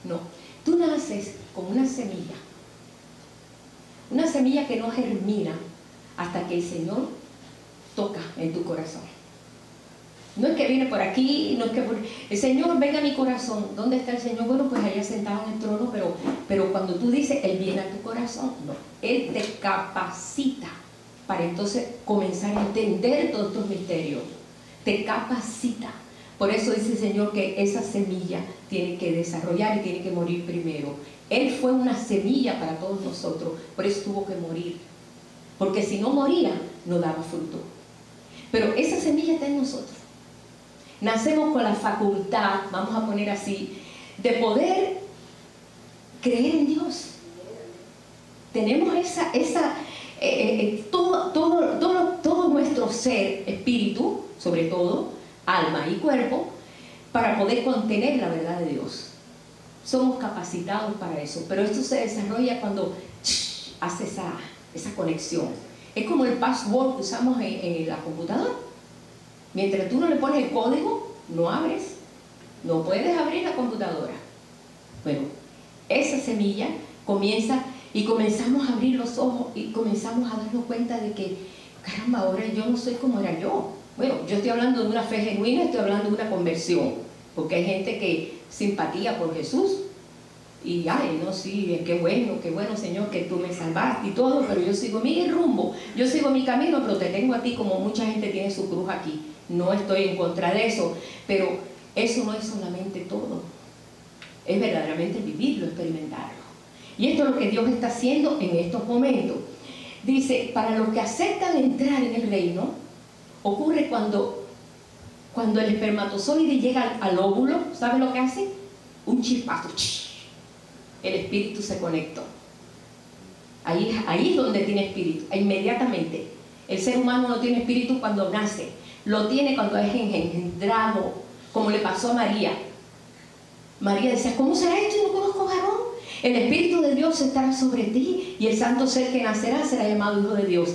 No, tú naces con una semilla que no germina hasta que el Señor toca en tu corazón. No es que viene por aquí, no es que el Señor venga a mi corazón. ¿Dónde está el Señor? Bueno, pues allá sentado en el trono, pero cuando tú dices, Él viene a tu corazón, no. Él te capacita para entonces comenzar a entender todos estos misterios. Te capacita. Por eso dice el Señor que esa semilla tiene que desarrollar y tiene que morir primero. Él fue una semilla para todos nosotros, por eso tuvo que morir. Porque si no moría, no daba fruto. Pero esa semilla está en nosotros. Nacemos con la facultad, vamos a poner así, de poder creer en Dios. Tenemos todo nuestro ser, espíritu, sobre todo, alma y cuerpo, para poder contener la verdad de Dios. Somos capacitados para eso, pero esto se desarrolla cuando hace esa conexión. Es como el password que usamos en la computadora. Mientras tú no le pones el código, no abres, no puedes abrir la computadora. Bueno, esa semilla comienza y comenzamos a abrir los ojos y comenzamos a darnos cuenta de que, caramba, ahora yo no soy como era yo. Bueno, yo estoy hablando de una fe genuina, estoy hablando de una conversión, porque hay gente que simpatía por Jesús y, ay, no, sí, qué bueno, Señor, que tú me salvaste y todo, pero yo sigo mi rumbo, yo sigo mi camino, pero te tengo a ti como mucha gente tiene su cruz aquí. No estoy en contra de eso, pero eso no es solamente todo. Es verdaderamente vivirlo, experimentarlo. Y esto es lo que Dios está haciendo en estos momentos. Dice, para los que aceptan entrar en el reino, ocurre cuando el espermatozoide llega al óvulo. ¿Sabe lo que hace? Un chispazo. El espíritu se conectó. Ahí es donde tiene espíritu, inmediatamente. El ser humano no tiene espíritu cuando nace, lo tiene cuando es engendrado, como le pasó a María. María decía, ¿cómo será esto? Yo no conozco varón. El Espíritu de Dios estará sobre ti y el santo ser que nacerá será llamado Hijo de Dios.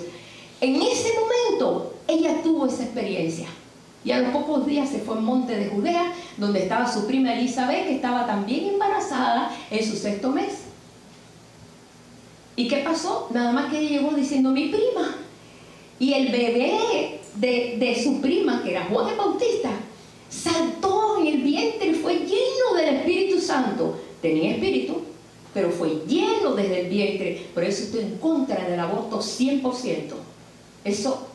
En ese momento ella tuvo esa experiencia y a los pocos días se fue al monte de Judea, donde estaba su prima Elizabeth, que estaba también embarazada en su 6º mes. ¿Y qué pasó? Nada más que ella llegó diciendo mi prima, y el bebé de su prima, que era Juan el Bautista, saltó en el vientre y fue lleno del Espíritu Santo. Tenía espíritu, pero fue lleno desde el vientre. Por eso estoy en contra del aborto 100%. Eso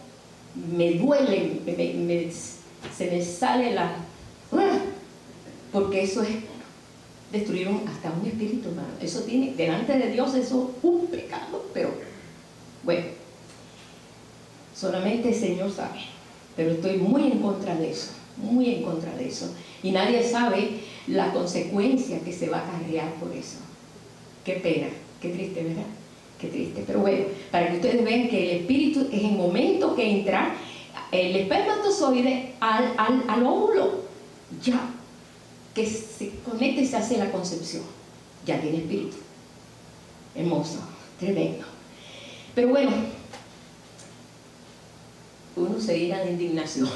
me duele, se me sale la... porque eso es destruir hasta un espíritu, hermano. Eso tiene, delante de Dios, eso es un pecado, pero bueno, solamente el Señor sabe. Pero estoy muy en contra de eso, muy en contra de eso. Y nadie sabe la consecuencia que se va a acarrear por eso. Qué pena, qué triste, ¿verdad? Qué triste. Pero bueno, para que ustedes vean que el espíritu es el momento que entra el espermatozoide al óvulo, ya que se conecta y se hace la concepción, ya tiene espíritu. Hermoso, tremendo. Pero bueno, uno se irá de indignación.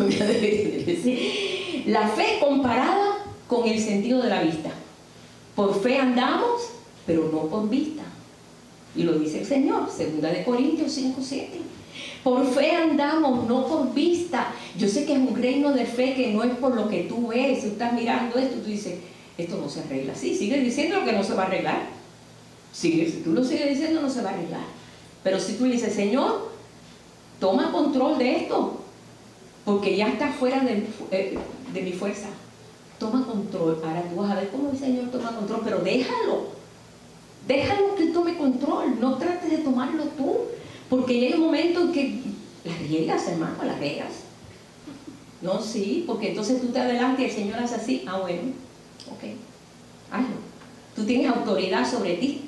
La fe comparada con el sentido de la vista. Por fe andamos, pero no por vista. Y lo dice el Señor, 2 Corintios 5:7. Por fe andamos, no por vista. Yo sé que es un reino de fe que no es por lo que tú ves. Si estás mirando esto, tú dices, esto no se arregla. Sí, sigues diciendo lo que no se va a arreglar. Si tú lo sigues diciendo, no se va a arreglar. Pero si tú dices, Señor, toma control de esto, porque ya está fuera de mi fuerza. Toma control. Ahora tú vas a ver cómo el Señor toma control, pero déjalo que tome control. No trates de tomarlo tú, porque llega un momento en que las riegas, hermano, las riegas. No, sí, porque entonces tú te adelantas y el Señor hace así. Ah, bueno, ok, hazlo. Tú tienes autoridad sobre ti,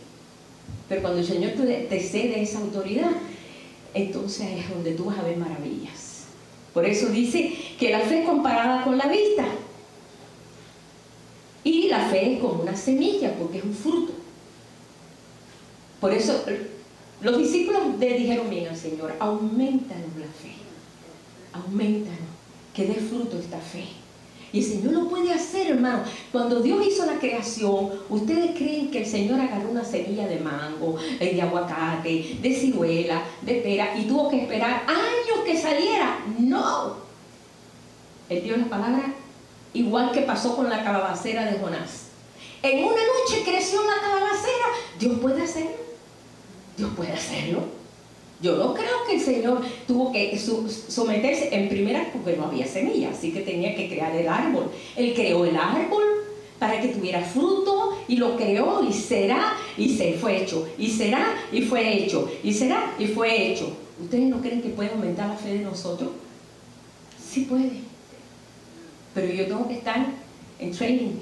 pero cuando el Señor te cede esa autoridad, entonces es donde tú vas a ver maravillas. Por eso dice que la fe es comparada con la vista. Y la fe es como una semilla, porque es un fruto. Por eso los discípulos le dijeron bien al Señor, aumentanos la fe, aumentanos, que dé fruto esta fe. Y el Señor lo puede hacer, hermano. Cuando Dios hizo la creación, ¿ustedes creen que el Señor agarró una semilla de mango, de aguacate, de ciruela, de pera, y tuvo que esperar años que saliera? No. Él dio la palabra, igual que pasó con la calabacera de Jonás. En una noche creció la calabacera. Dios puede hacerlo. Dios puede hacerlo. Yo no creo que el Señor tuvo que someterse en primera, porque no había semilla, así que tenía que crear el árbol. Él creó el árbol para que tuviera fruto y lo creó, y será, y se fue hecho, y será, y fue hecho, y será, y fue hecho. ¿Ustedes no creen que puede aumentar la fe de nosotros? Sí puede, pero yo tengo que estar en training,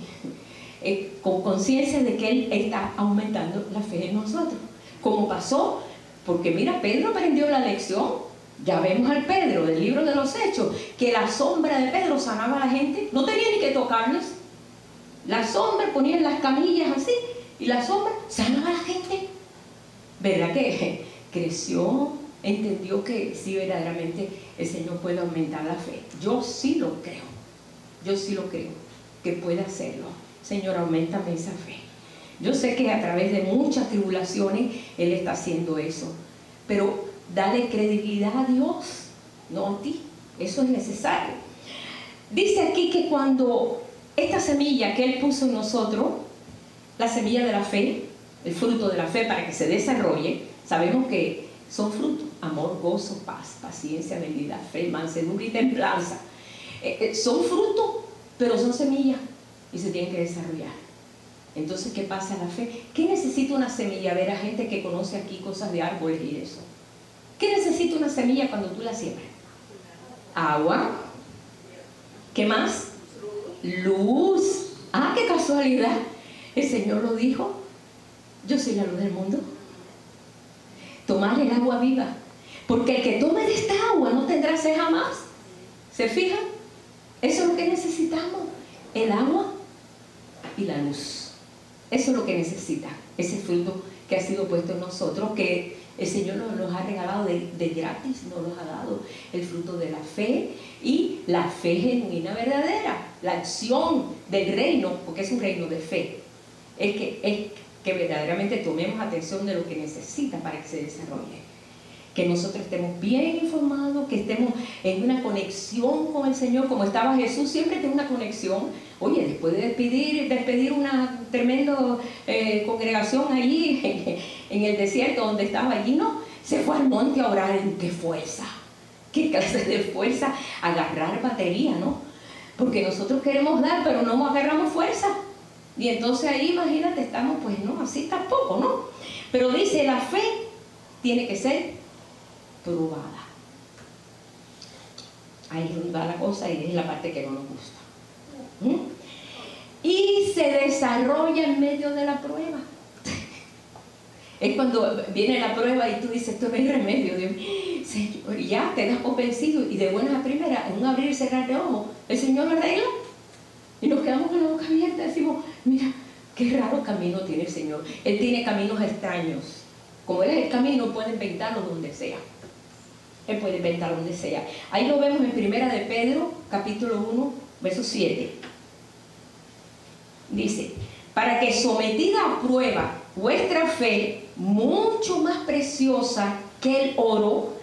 con conciencia de que Él está aumentando la fe de nosotros, como pasó. Porque mira, Pedro aprendió la lección. Ya vemos al Pedro del libro de los Hechos, que la sombra de Pedro sanaba a la gente. No tenía ni que tocarles. La sombra, ponían las camillas así, y la sombra sanaba a la gente. ¿Verdad que creció? Entendió que sí, verdaderamente el Señor puede aumentar la fe. Yo sí lo creo. Yo sí lo creo, que puede hacerlo. Señor, auméntame esa fe. Yo sé que a través de muchas tribulaciones Él está haciendo eso, pero dale credibilidad a Dios, no a ti. Eso es necesario. Dice aquí que cuando esta semilla que Él puso en nosotros, la semilla de la fe, el fruto de la fe para que se desarrolle, sabemos que son frutos: amor, gozo, paz, paciencia, benignidad, fe, mansedumbre y templanza. Son frutos, pero son semillas y se tienen que desarrollar. Entonces, ¿qué pasa a la fe? ¿Qué necesita una semilla? Ver a gente que conoce aquí cosas de árboles y eso. ¿Qué necesita una semilla cuando tú la siembras? Agua. ¿Qué más? Luz. Ah, qué casualidad. El Señor lo dijo. Yo soy la luz del mundo. Tomar el agua viva. Porque el que tome de esta agua no tendrá sed jamás. ¿Se fijan? Eso es lo que necesitamos. El agua y la luz. Eso es lo que necesita. Ese fruto que ha sido puesto en nosotros, que el Señor nos ha regalado de gratis, nos los ha dado. El fruto de la fe y la fe genuina verdadera. La acción del reino, porque es un reino de fe. Es que verdaderamente tomemos atención de lo que necesita para que se desarrolle. Que nosotros estemos bien informados, que estemos en una conexión con el Señor, como estaba Jesús, siempre tiene una conexión. Oye, después de despedir una tremenda congregación allí en el desierto donde estaba allí, no, se fue al monte a orar. ¿En qué fuerza? ¿Qué clase de fuerza? Agarrar batería, ¿no? Porque nosotros queremos dar, pero no agarramos fuerza. Y entonces ahí, imagínate, estamos, pues no, así tampoco, ¿no? Pero dice, la fe tiene que ser probada. Ahí va la cosa y es la parte que no nos gusta. Y se desarrolla en medio de la prueba. Es cuando viene la prueba y tú dices, esto no hay remedio, Dios mío, Señor, y ya te das por vencido y de buenas a primeras, en un abrir y cerrar de ojos, el Señor lo arregla y nos quedamos con la boca abierta y decimos, mira, qué raro camino tiene el Señor. Él tiene caminos extraños. Como Él es el camino, puede inventarlo donde sea. Él puede inventar donde sea. Ahí lo vemos en Primera de Pedro, capítulo 1, verso 7. Dice, para que sometida a prueba vuestra fe, mucho más preciosa que el oro,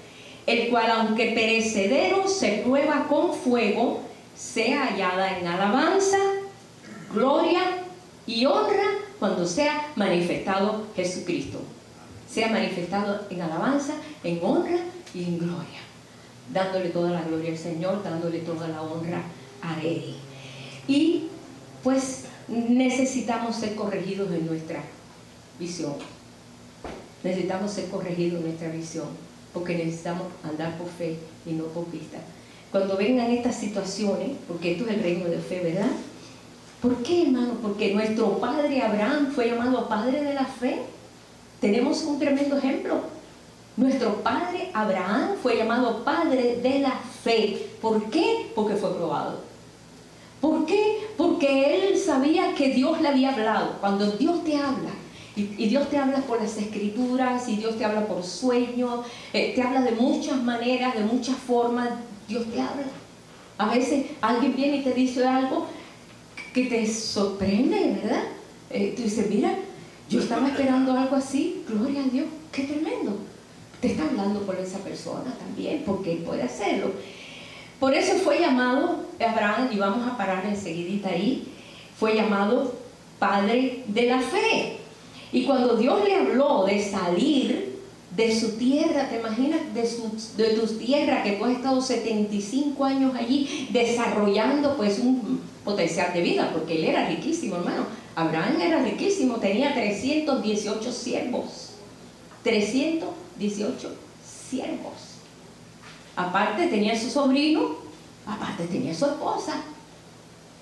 el cual aunque perecedero se prueba con fuego, sea hallada en alabanza, gloria y honra cuando sea manifestado Jesucristo. Sea manifestado en alabanza, en honra y en gloria, dándole toda la gloria al Señor, dándole toda la honra a Él. Y pues necesitamos ser corregidos en nuestra visión. Necesitamos ser corregidos en nuestra visión, porque necesitamos andar por fe y no por vista. Cuando vengan estas situaciones, porque esto es el reino de fe, ¿verdad? ¿Por qué, hermano? Porque nuestro padre Abraham fue llamado padre de la fe. Tenemos un tremendo ejemplo. Nuestro padre Abraham fue llamado padre de la fe. ¿Por qué? Porque fue probado. ¿Por qué? Porque él sabía que Dios le había hablado. Cuando Dios te habla, y Dios te habla por las escrituras, y Dios te habla por sueños, te habla de muchas maneras, de muchas formas, Dios te habla. A veces alguien viene y te dice algo que te sorprende, ¿verdad? Tú dices, mira, yo estaba esperando algo así, gloria a Dios, qué tremendo. Te está hablando por esa persona también, porque él puede hacerlo. Por eso fue llamado Abraham, y vamos a parar enseguidita ahí, fue llamado padre de la fe. Y cuando Dios le habló de salir de su tierra, ¿te imaginas? De tu tierra, que tú has estado 75 años allí desarrollando pues un potencial de vida, porque él era riquísimo, hermano. Abraham era riquísimo, tenía 318 siervos. 318 siervos. Aparte tenía su sobrino, aparte tenía su esposa.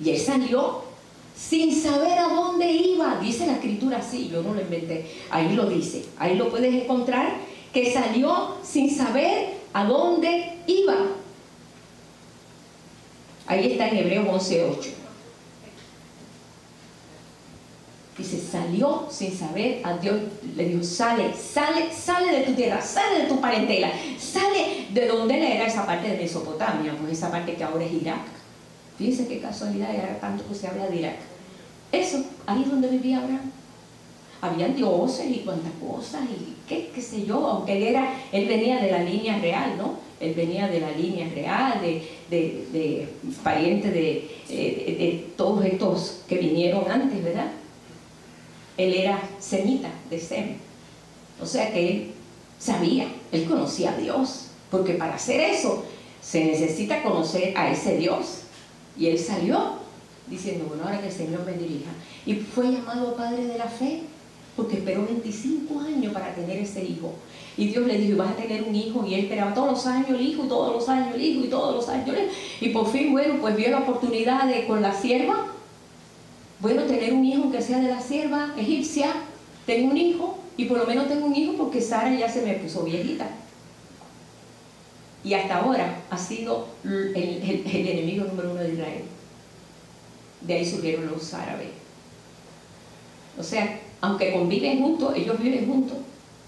Y él salió sin saber a dónde iba. Dice la escritura así, yo no lo inventé. Ahí lo dice, ahí lo puedes encontrar, que salió sin saber a dónde iba. Ahí está en Hebreos 11:8. Dice, salió sin saber a Dios, le dijo, sale de tu tierra, sale de tu parentela, sale de donde él era, esa parte de Mesopotamia, pues esa parte que ahora es Irak. Fíjense qué casualidad, era tanto que se habla de Irak. Eso, ahí es donde vivía Abraham. Habían dioses y cuantas cosas, y qué sé yo, aunque él venía de la línea real, ¿no? Él venía de la línea real, de pariente de todos estos que vinieron antes, ¿verdad? Él era semita de Sem. O sea que él sabía, él conocía a Dios, porque para hacer eso se necesita conocer a ese Dios. Y él salió diciendo, bueno, ahora que el Señor me dirija. Y fue llamado padre de la fe, porque esperó 25 años para tener ese hijo. Y Dios le dijo, vas a tener un hijo, y él esperaba todos los años el hijo, y todos los años el hijo, y todos los años el hijo. Y por fin, bueno, pues vio la oportunidad de, con la sierva, bueno, tener un hijo que sea de la sierva egipcia. Tengo un hijo, y por lo menos tengo un hijo porque Sara ya se me puso viejita. Y hasta ahora ha sido el enemigo número 1 de Israel. De ahí surgieron los árabes. O sea, aunque conviven juntos, ellos viven juntos.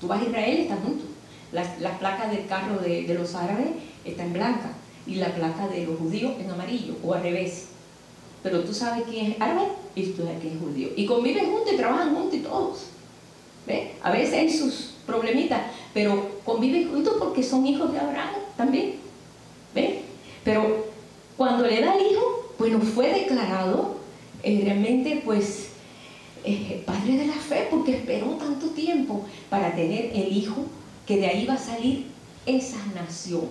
Tú vas a Israel, están juntos. Las placas del carro de los árabes están en blanca y la placa de los judíos en amarillo, o al revés. Pero tú sabes quién es árabe y tú sabes quién es judío. Y conviven juntos y trabajan juntos y todos. ¿Ves? A veces hay sus problemitas, pero conviven juntos porque son hijos de Abraham también. ¿Ves? Pero cuando le da el hijo, bueno, fue declarado realmente pues padre de la fe, porque esperó tanto tiempo para tener el hijo, que de ahí va a salir esa nación.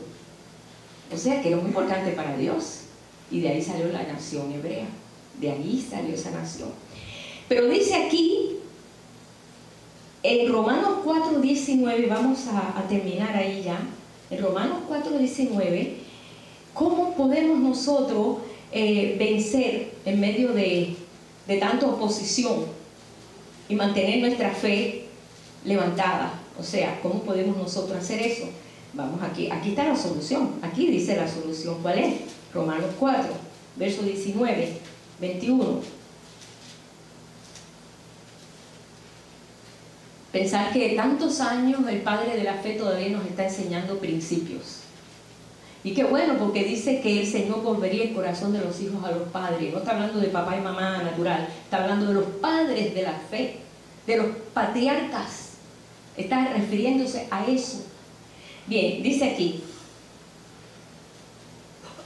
O sea que era muy importante para Dios, y de ahí salió la nación hebrea, de ahí salió esa nación. Pero dice aquí en Romanos 4:19, vamos a terminar ahí ya, en Romanos 4:19, ¿cómo podemos nosotros vencer en medio de tanta oposición y mantener nuestra fe levantada? O sea, ¿cómo podemos nosotros hacer eso? Vamos aquí está la solución. Aquí dice la solución. ¿Cuál es? Romanos 4, verso 19, 21. Pensar que tantos años el Padre de la fe todavía nos está enseñando principios. Y qué bueno, porque dice que el Señor volvería el corazón de los hijos a los padres. No está hablando de papá y mamá natural, está hablando de los padres de la fe, de los patriarcas. Está refiriéndose a eso. Bien, dice aquí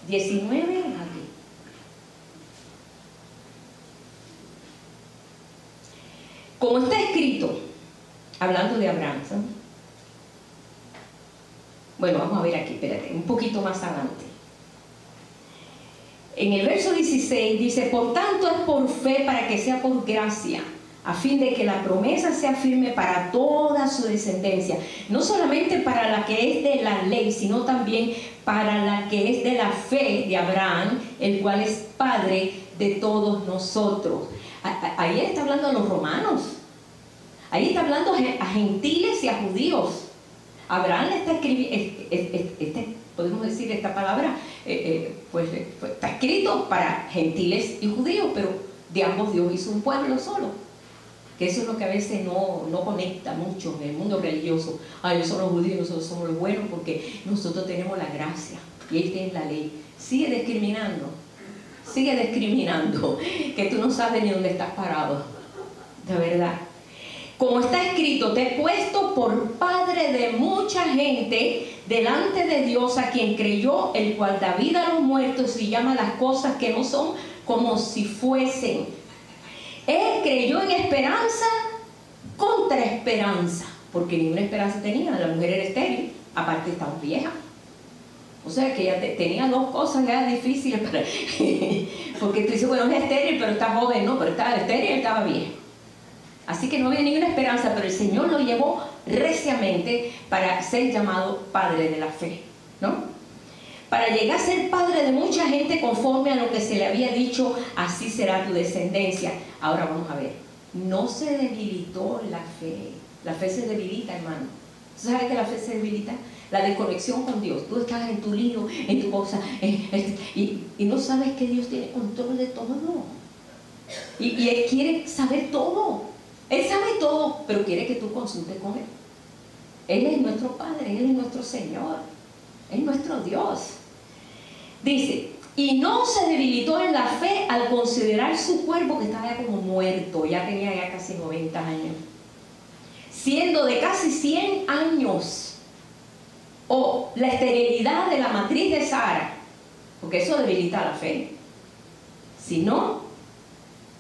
19 aquí. Como está escrito, hablando de Abraham, ¿sabes? Bueno, vamos a ver aquí, espérate, un poquito más adelante. En el verso 16 dice, por tanto es por fe para que sea por gracia, a fin de que la promesa sea firme para toda su descendencia, no solamente para la que es de la ley, sino también para la que es de la fe de Abraham, el cual es padre de todos nosotros. Ahí está hablando a los romanos, ahí está hablando a gentiles y a judíos. Abraham le está escribiendo, podemos decir esta palabra, pues está escrito para gentiles y judíos, pero de ambos Dios hizo un pueblo solo. Que eso es lo que a veces no conecta mucho en el mundo religioso. Ellos son los judíos, nosotros somos los buenos porque nosotros tenemos la gracia y esta es la ley. Sigue discriminando, que tú no sabes ni dónde estás parado, de verdad. Como está escrito, te he puesto por padre de mucha gente delante de Dios, a quien creyó, el cual da vida a los muertos y llama las cosas que no son como si fuesen. Él creyó en esperanza contra esperanza, porque ninguna esperanza tenía. La mujer era estéril, aparte estaba vieja. O sea que ella tenía dos cosas ya difíciles para porque tú dices, bueno, es estéril, pero está joven. No, pero estaba estéril y estaba vieja. Así que no había ninguna esperanza, pero el Señor lo llevó reciamente para ser llamado padre de la fe, ¿no? Para llegar a ser padre de mucha gente conforme a lo que se le había dicho, así será tu descendencia. Ahora vamos a ver, no se debilitó la fe. La fe se debilita, hermano. ¿Sabes que la fe se debilita? La desconexión con Dios. Tú estás en tu lío, en tu cosa, y no sabes que Dios tiene control de todo. Y Él quiere saber todo. Él sabe todo, pero quiere que tú consultes con Él. Él es nuestro Padre, Él es nuestro Señor, Él es nuestro Dios. Dice, y no se debilitó en la fe al considerar su cuerpo que estaba ya como muerto, ya tenía ya casi 90 años, siendo de casi 100 años, o la esterilidad de la matriz de Sara, porque eso debilita la fe, sino,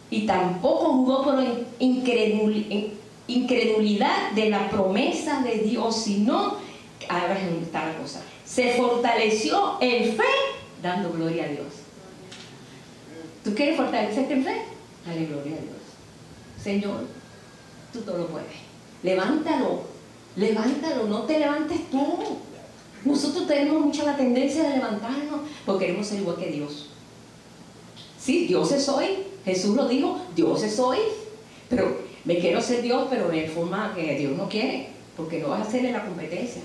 y tampoco jugó por incredulidad de la promesa de Dios, sino, ahora es donde está la cosa, se fortaleció en fe, dando gloria a Dios. ¿Tú quieres fortalecerte en fe? Dale gloria a Dios. Señor, tú todo lo puedes. Levántalo Levántalo, no te levantes tú. Nosotros tenemos mucha la tendencia de levantarnos porque queremos ser igual que Dios. Sí, Dios es hoy. Jesús lo dijo, Dios es hoy. Pero me quiero ser Dios, pero de forma que Dios no quiere, porque no vas a hacerle la competencia.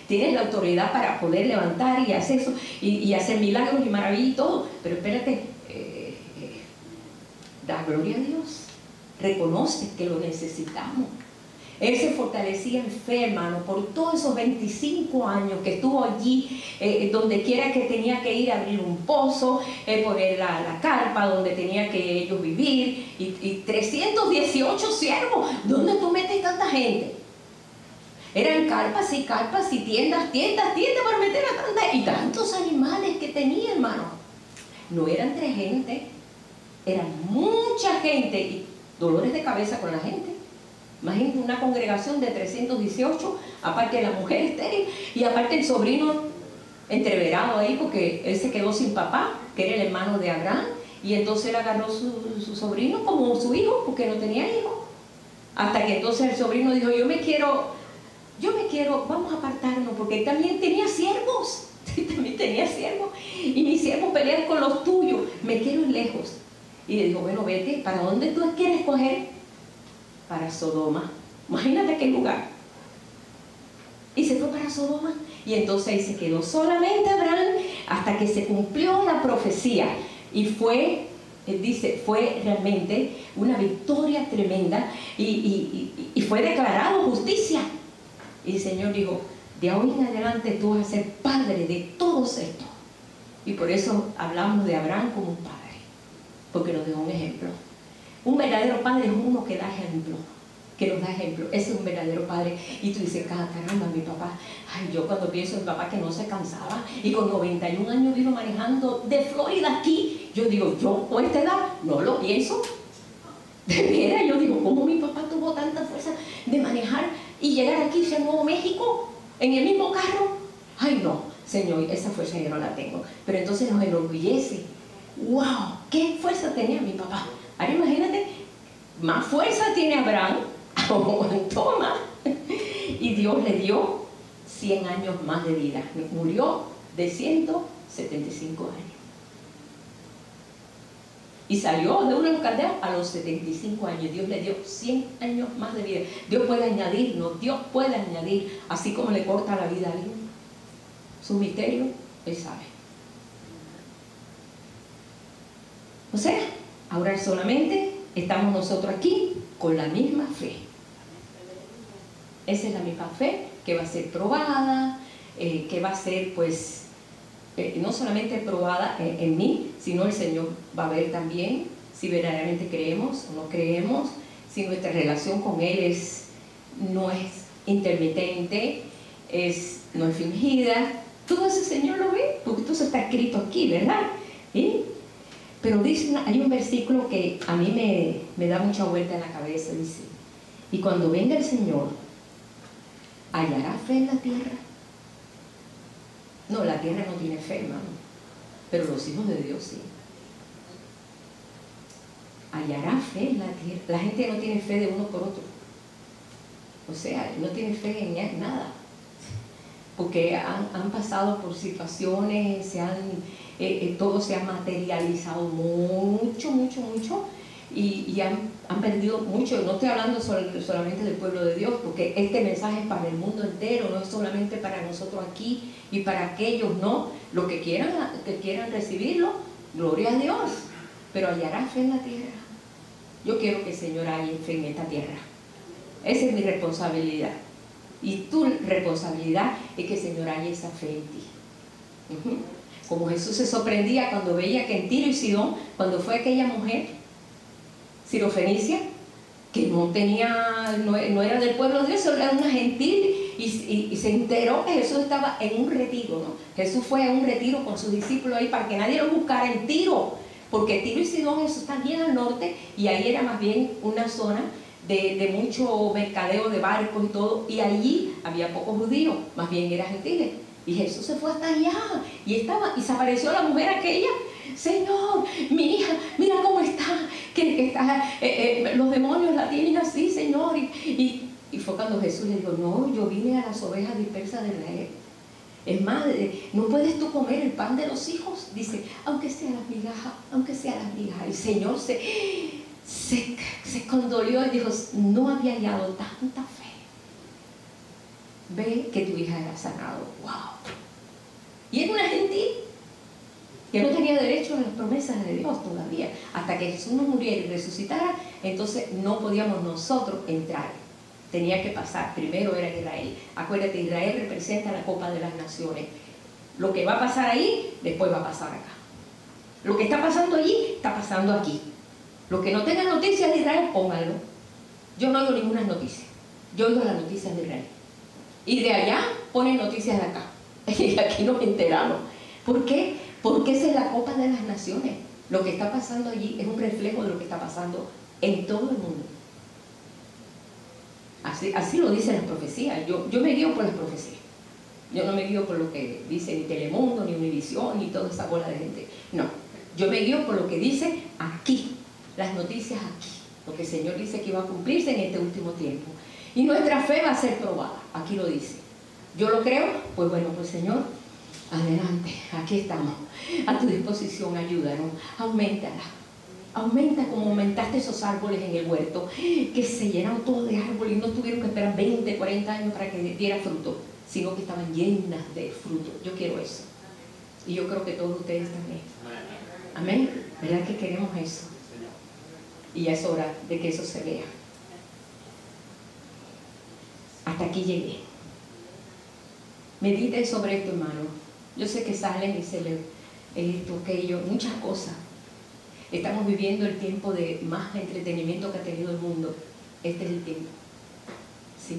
Tienes la autoridad para poder levantar y hacer eso, y hacer milagros y maravillas y todo. Pero espérate, da gloria a Dios. Reconoce que lo necesitamos. Él se fortalecía en fe, hermano, por todos esos 25 años que estuvo allí, donde quiera que tenía que ir a abrir un pozo, poner la carpa donde tenía que ellos vivir, y 318 siervos. ¿Dónde tú metes tanta gente? Eran carpas y tiendas para meter a tanta, y tantos animales que tenía, hermano. No eran 3 gente, eran mucha gente, y dolores de cabeza con la gente. Imagínate una congregación de 318, aparte de la mujer estéril, y aparte el sobrino entreverado ahí, porque él se quedó sin papá, que era el hermano de Abraham, y entonces él agarró su sobrino como su hijo, porque no tenía hijo. Hasta que entonces el sobrino dijo, yo me quiero, vamos a apartarnos, porque él también tenía siervos, y mis siervos pelean con los tuyos, me quiero ir lejos. Y le dijo, bueno, vete, ¿para dónde tú quieres coger? Para Sodoma. Imagínate qué lugar. Y se fue para Sodoma, y entonces ahí se quedó solamente Abraham hasta que se cumplió la profecía, y fue, él dice, fue realmente una victoria tremenda, y fue declarado justicia. Y el Señor dijo, de hoy en adelante tú vas a ser padre de todos estos. Y por eso hablamos de Abraham como un padre, porque nos dejó un ejemplo. Un verdadero padre es uno que da ejemplo, que nos da ejemplo. Ese es un verdadero padre. Y tú dices, caramba, mi papá. Ay, yo cuando pienso en mi papá que no se cansaba, y con 91 años vino manejando de Florida aquí, yo digo, yo con esta edad no lo pienso. De veras, yo digo, ¿cómo mi papá tuvo tanta fuerza de manejar y llegar aquí a Nuevo México en el mismo carro? Ay, no, Señor, esa fuerza yo no la tengo. Pero entonces nos enorgullece. ¡Wow! ¿Qué fuerza tenía mi papá? Ahora imagínate, más fuerza tiene Abraham, aguantó más, y Dios le dio 100 años más de vida. Murió de 175 años. Y salió de una caldea a los 75 años. Dios le dio 100 años más de vida. Dios puede añadirnos, Dios puede añadir, así como le corta la vida a alguien. Su misterio, Él sabe. O sea, ahora solamente estamos nosotros aquí con la misma fe. Esa es la misma fe que va a ser probada, que va a ser pues no solamente probada en mí, sino el Señor va a ver también si verdaderamente creemos o no creemos, si nuestra relación con Él no es intermitente, no es fingida. Todo eso el Señor lo ve, porque todo eso está escrito aquí, ¿verdad? ¿Sí? Pero dice, hay un versículo que a mí me da mucha vuelta en la cabeza, dice, y cuando venga el Señor, ¿hallará fe en la tierra? No, la tierra no tiene fe, hermano, pero los hijos de Dios sí. ¿Hallará fe en la tierra? La gente no tiene fe de uno por otro. O sea, no tiene fe en nada. Porque han pasado por situaciones, todo se ha materializado mucho, y han perdido mucho. No estoy hablando solamente del pueblo de Dios, porque este mensaje es para el mundo entero, no es solamente para nosotros aquí y para aquellos, no. Los que quieran recibirlo, gloria a Dios, pero hallará fe en la tierra. Yo quiero que el Señor haya fe en esta tierra. Esa es mi responsabilidad. Y tu responsabilidad es que el Señor haya esa fe en ti. Como Jesús se sorprendía cuando veía que en Tiro y Sidón, cuando fue aquella mujer sirofenicia, que no era del pueblo de Dios, era una gentil, y se enteró que Jesús estaba en un retiro, ¿no? Jesús fue a un retiro con sus discípulos ahí para que nadie lo buscara en Tiro, porque Tiro y Sidón, eso está bien al norte, y ahí era más bien una zona de mucho mercadeo de barcos y todo, y allí había pocos judíos, más bien eran gentiles. Y Jesús se fue hasta allá, y se apareció la mujer aquella. Señor, mi hija, mira cómo está, que está los demonios la tienen así, Señor, y Y fue cuando Jesús le dijo, no, yo vine a las ovejas dispersas de Israel. Es más, ¿no puedes tú comer el pan de los hijos? Dice, aunque sea las migajas, aunque sea las migajas. El Señor se condolió y dijo, no había hallado tanta fe. Ve que tu hija era sanado. ¡Wow! Y era una gentil que no tenía derecho a las promesas de Dios todavía. Hasta que Jesús no muriera y resucitara, entonces no podíamos nosotros entrar. Tenía que pasar, primero era Israel. Acuérdate, Israel representa la copa de las naciones. Lo que va a pasar ahí, después va a pasar acá. Lo que está pasando allí, está pasando aquí. Los que no tengan noticias de Israel, pónganlo. Yo no oigo ninguna noticia. Yo oigo las noticias de Israel. Y de allá ponen noticias de acá. Y aquí nos enteramos. ¿Por qué? Porque esa es la copa de las naciones. Lo que está pasando allí es un reflejo de lo que está pasando en todo el mundo. Así lo dicen las profecías. Yo me guío por las profecías. Yo no me guío por lo que dice ni Telemundo, ni Univisión, ni toda esa bola de gente. No, yo me guío por lo que dice aquí, las noticias aquí. Lo que el Señor dice que iba a cumplirse en este último tiempo. Y nuestra fe va a ser probada. Aquí lo dice. ¿Yo lo creo? Pues bueno, pues Señor, adelante, aquí estamos. A tu disposición, ayúdanos, auméntala. Aumenta como aumentaste esos árboles en el huerto, que se llenaron todos de árboles y no tuvieron que esperar 20, 40 años para que diera fruto, sino que estaban llenas de fruto. Yo quiero eso. Y yo creo que todos ustedes también. Amén. ¿Verdad que queremos eso? Y ya es hora de que eso se vea. Hasta aquí llegué. Mediten sobre esto, hermano. Yo sé que salen y se le esto, aquello, muchas cosas. Estamos viviendo el tiempo de más entretenimiento que ha tenido el mundo. Este es el tiempo. ¿Sí?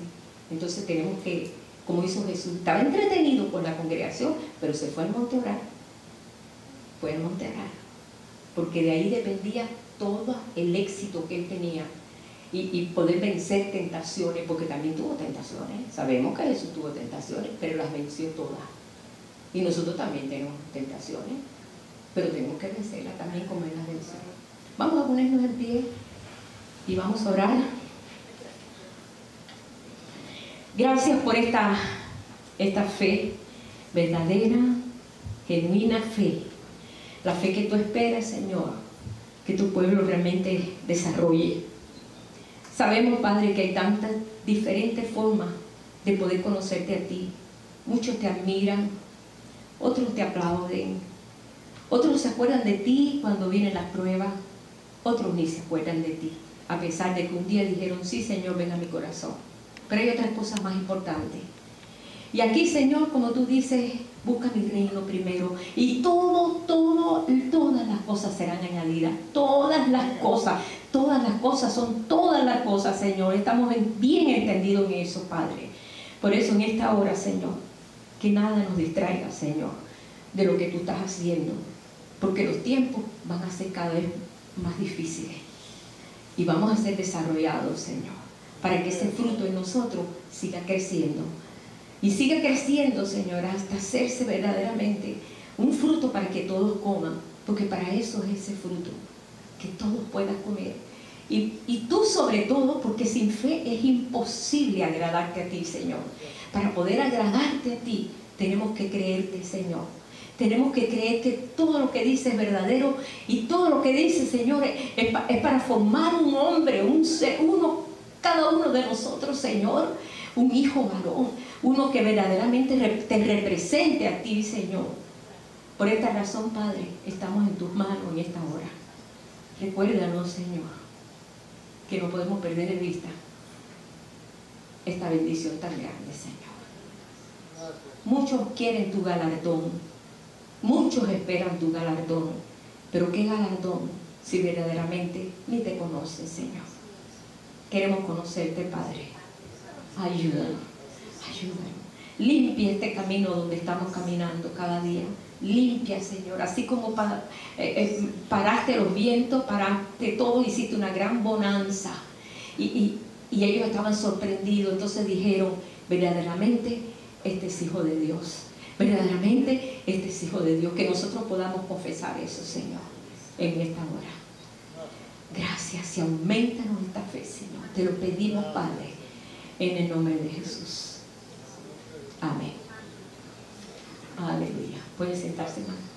Entonces tenemos que, como hizo Jesús, estaba entretenido con la congregación, pero se fue al monte a orar. Fue al monte a orar. Porque de ahí dependía todo el éxito que él tenía. Y poder vencer tentaciones, porque también tuvo tentaciones. Sabemos que Jesús tuvo tentaciones, pero las venció todas. Y nosotros también tenemos tentaciones, pero tenemos que vencerlas también como él las venció. Vamos a ponernos en pie y vamos a orar. Gracias por esta fe verdadera, genuina fe. La fe que tú esperas, Señor, que tu pueblo realmente desarrolle. Sabemos, Padre, que hay tantas diferentes formas de poder conocerte a ti. Muchos te admiran, otros te aplauden, otros se acuerdan de ti cuando vienen las pruebas, otros ni se acuerdan de ti, a pesar de que un día dijeron, sí, Señor, ven a mi corazón. Pero hay otras cosas más importantes. Y aquí, Señor, como tú dices, busca mi reino primero. Y todas las cosas serán añadidas. Todas las cosas son todas las cosas, Señor. Estamos bien entendidos en eso, Padre. Por eso en esta hora, Señor, que nada nos distraiga, Señor, de lo que tú estás haciendo. Porque los tiempos van a ser cada vez más difíciles. Y vamos a ser desarrollados, Señor, para que ese fruto en nosotros siga creciendo. Y siga creciendo, Señor, hasta hacerse verdaderamente un fruto para que todos coman. Porque para eso es ese fruto, que todos puedan comer. Y tú sobre todo, porque sin fe es imposible agradarte a ti, Señor. Para poder agradarte a ti, tenemos que creerte, Señor. Tenemos que creer que todo lo que dice es verdadero. Y todo lo que dice, Señor, es para formar un hombre, un ser, cada uno de nosotros, Señor, un hijo varón, uno que verdaderamente te represente a ti, Señor. Por esta razón, Padre, estamos en tus manos en esta hora. Recuérdanos, Señor, que no podemos perder de vista esta bendición tan grande, Señor. Muchos quieren tu galardón, muchos esperan tu galardón, pero ¿qué galardón si verdaderamente ni te conoces, Señor? Queremos conocerte, Padre. Ayúdanos. Limpia este camino donde estamos caminando cada día. Limpia, Señor, así como paraste los vientos, paraste todo, hiciste una gran bonanza y ellos estaban sorprendidos. Entonces dijeron, verdaderamente este es hijo de Dios, verdaderamente este es hijo de Dios. Que nosotros podamos confesar eso, Señor, en esta hora. Gracias, y aumentanos esta fe, Señor, te lo pedimos, Padre, en el nombre de Jesús. Amén. Aleluya. Puede sentarse, hermano.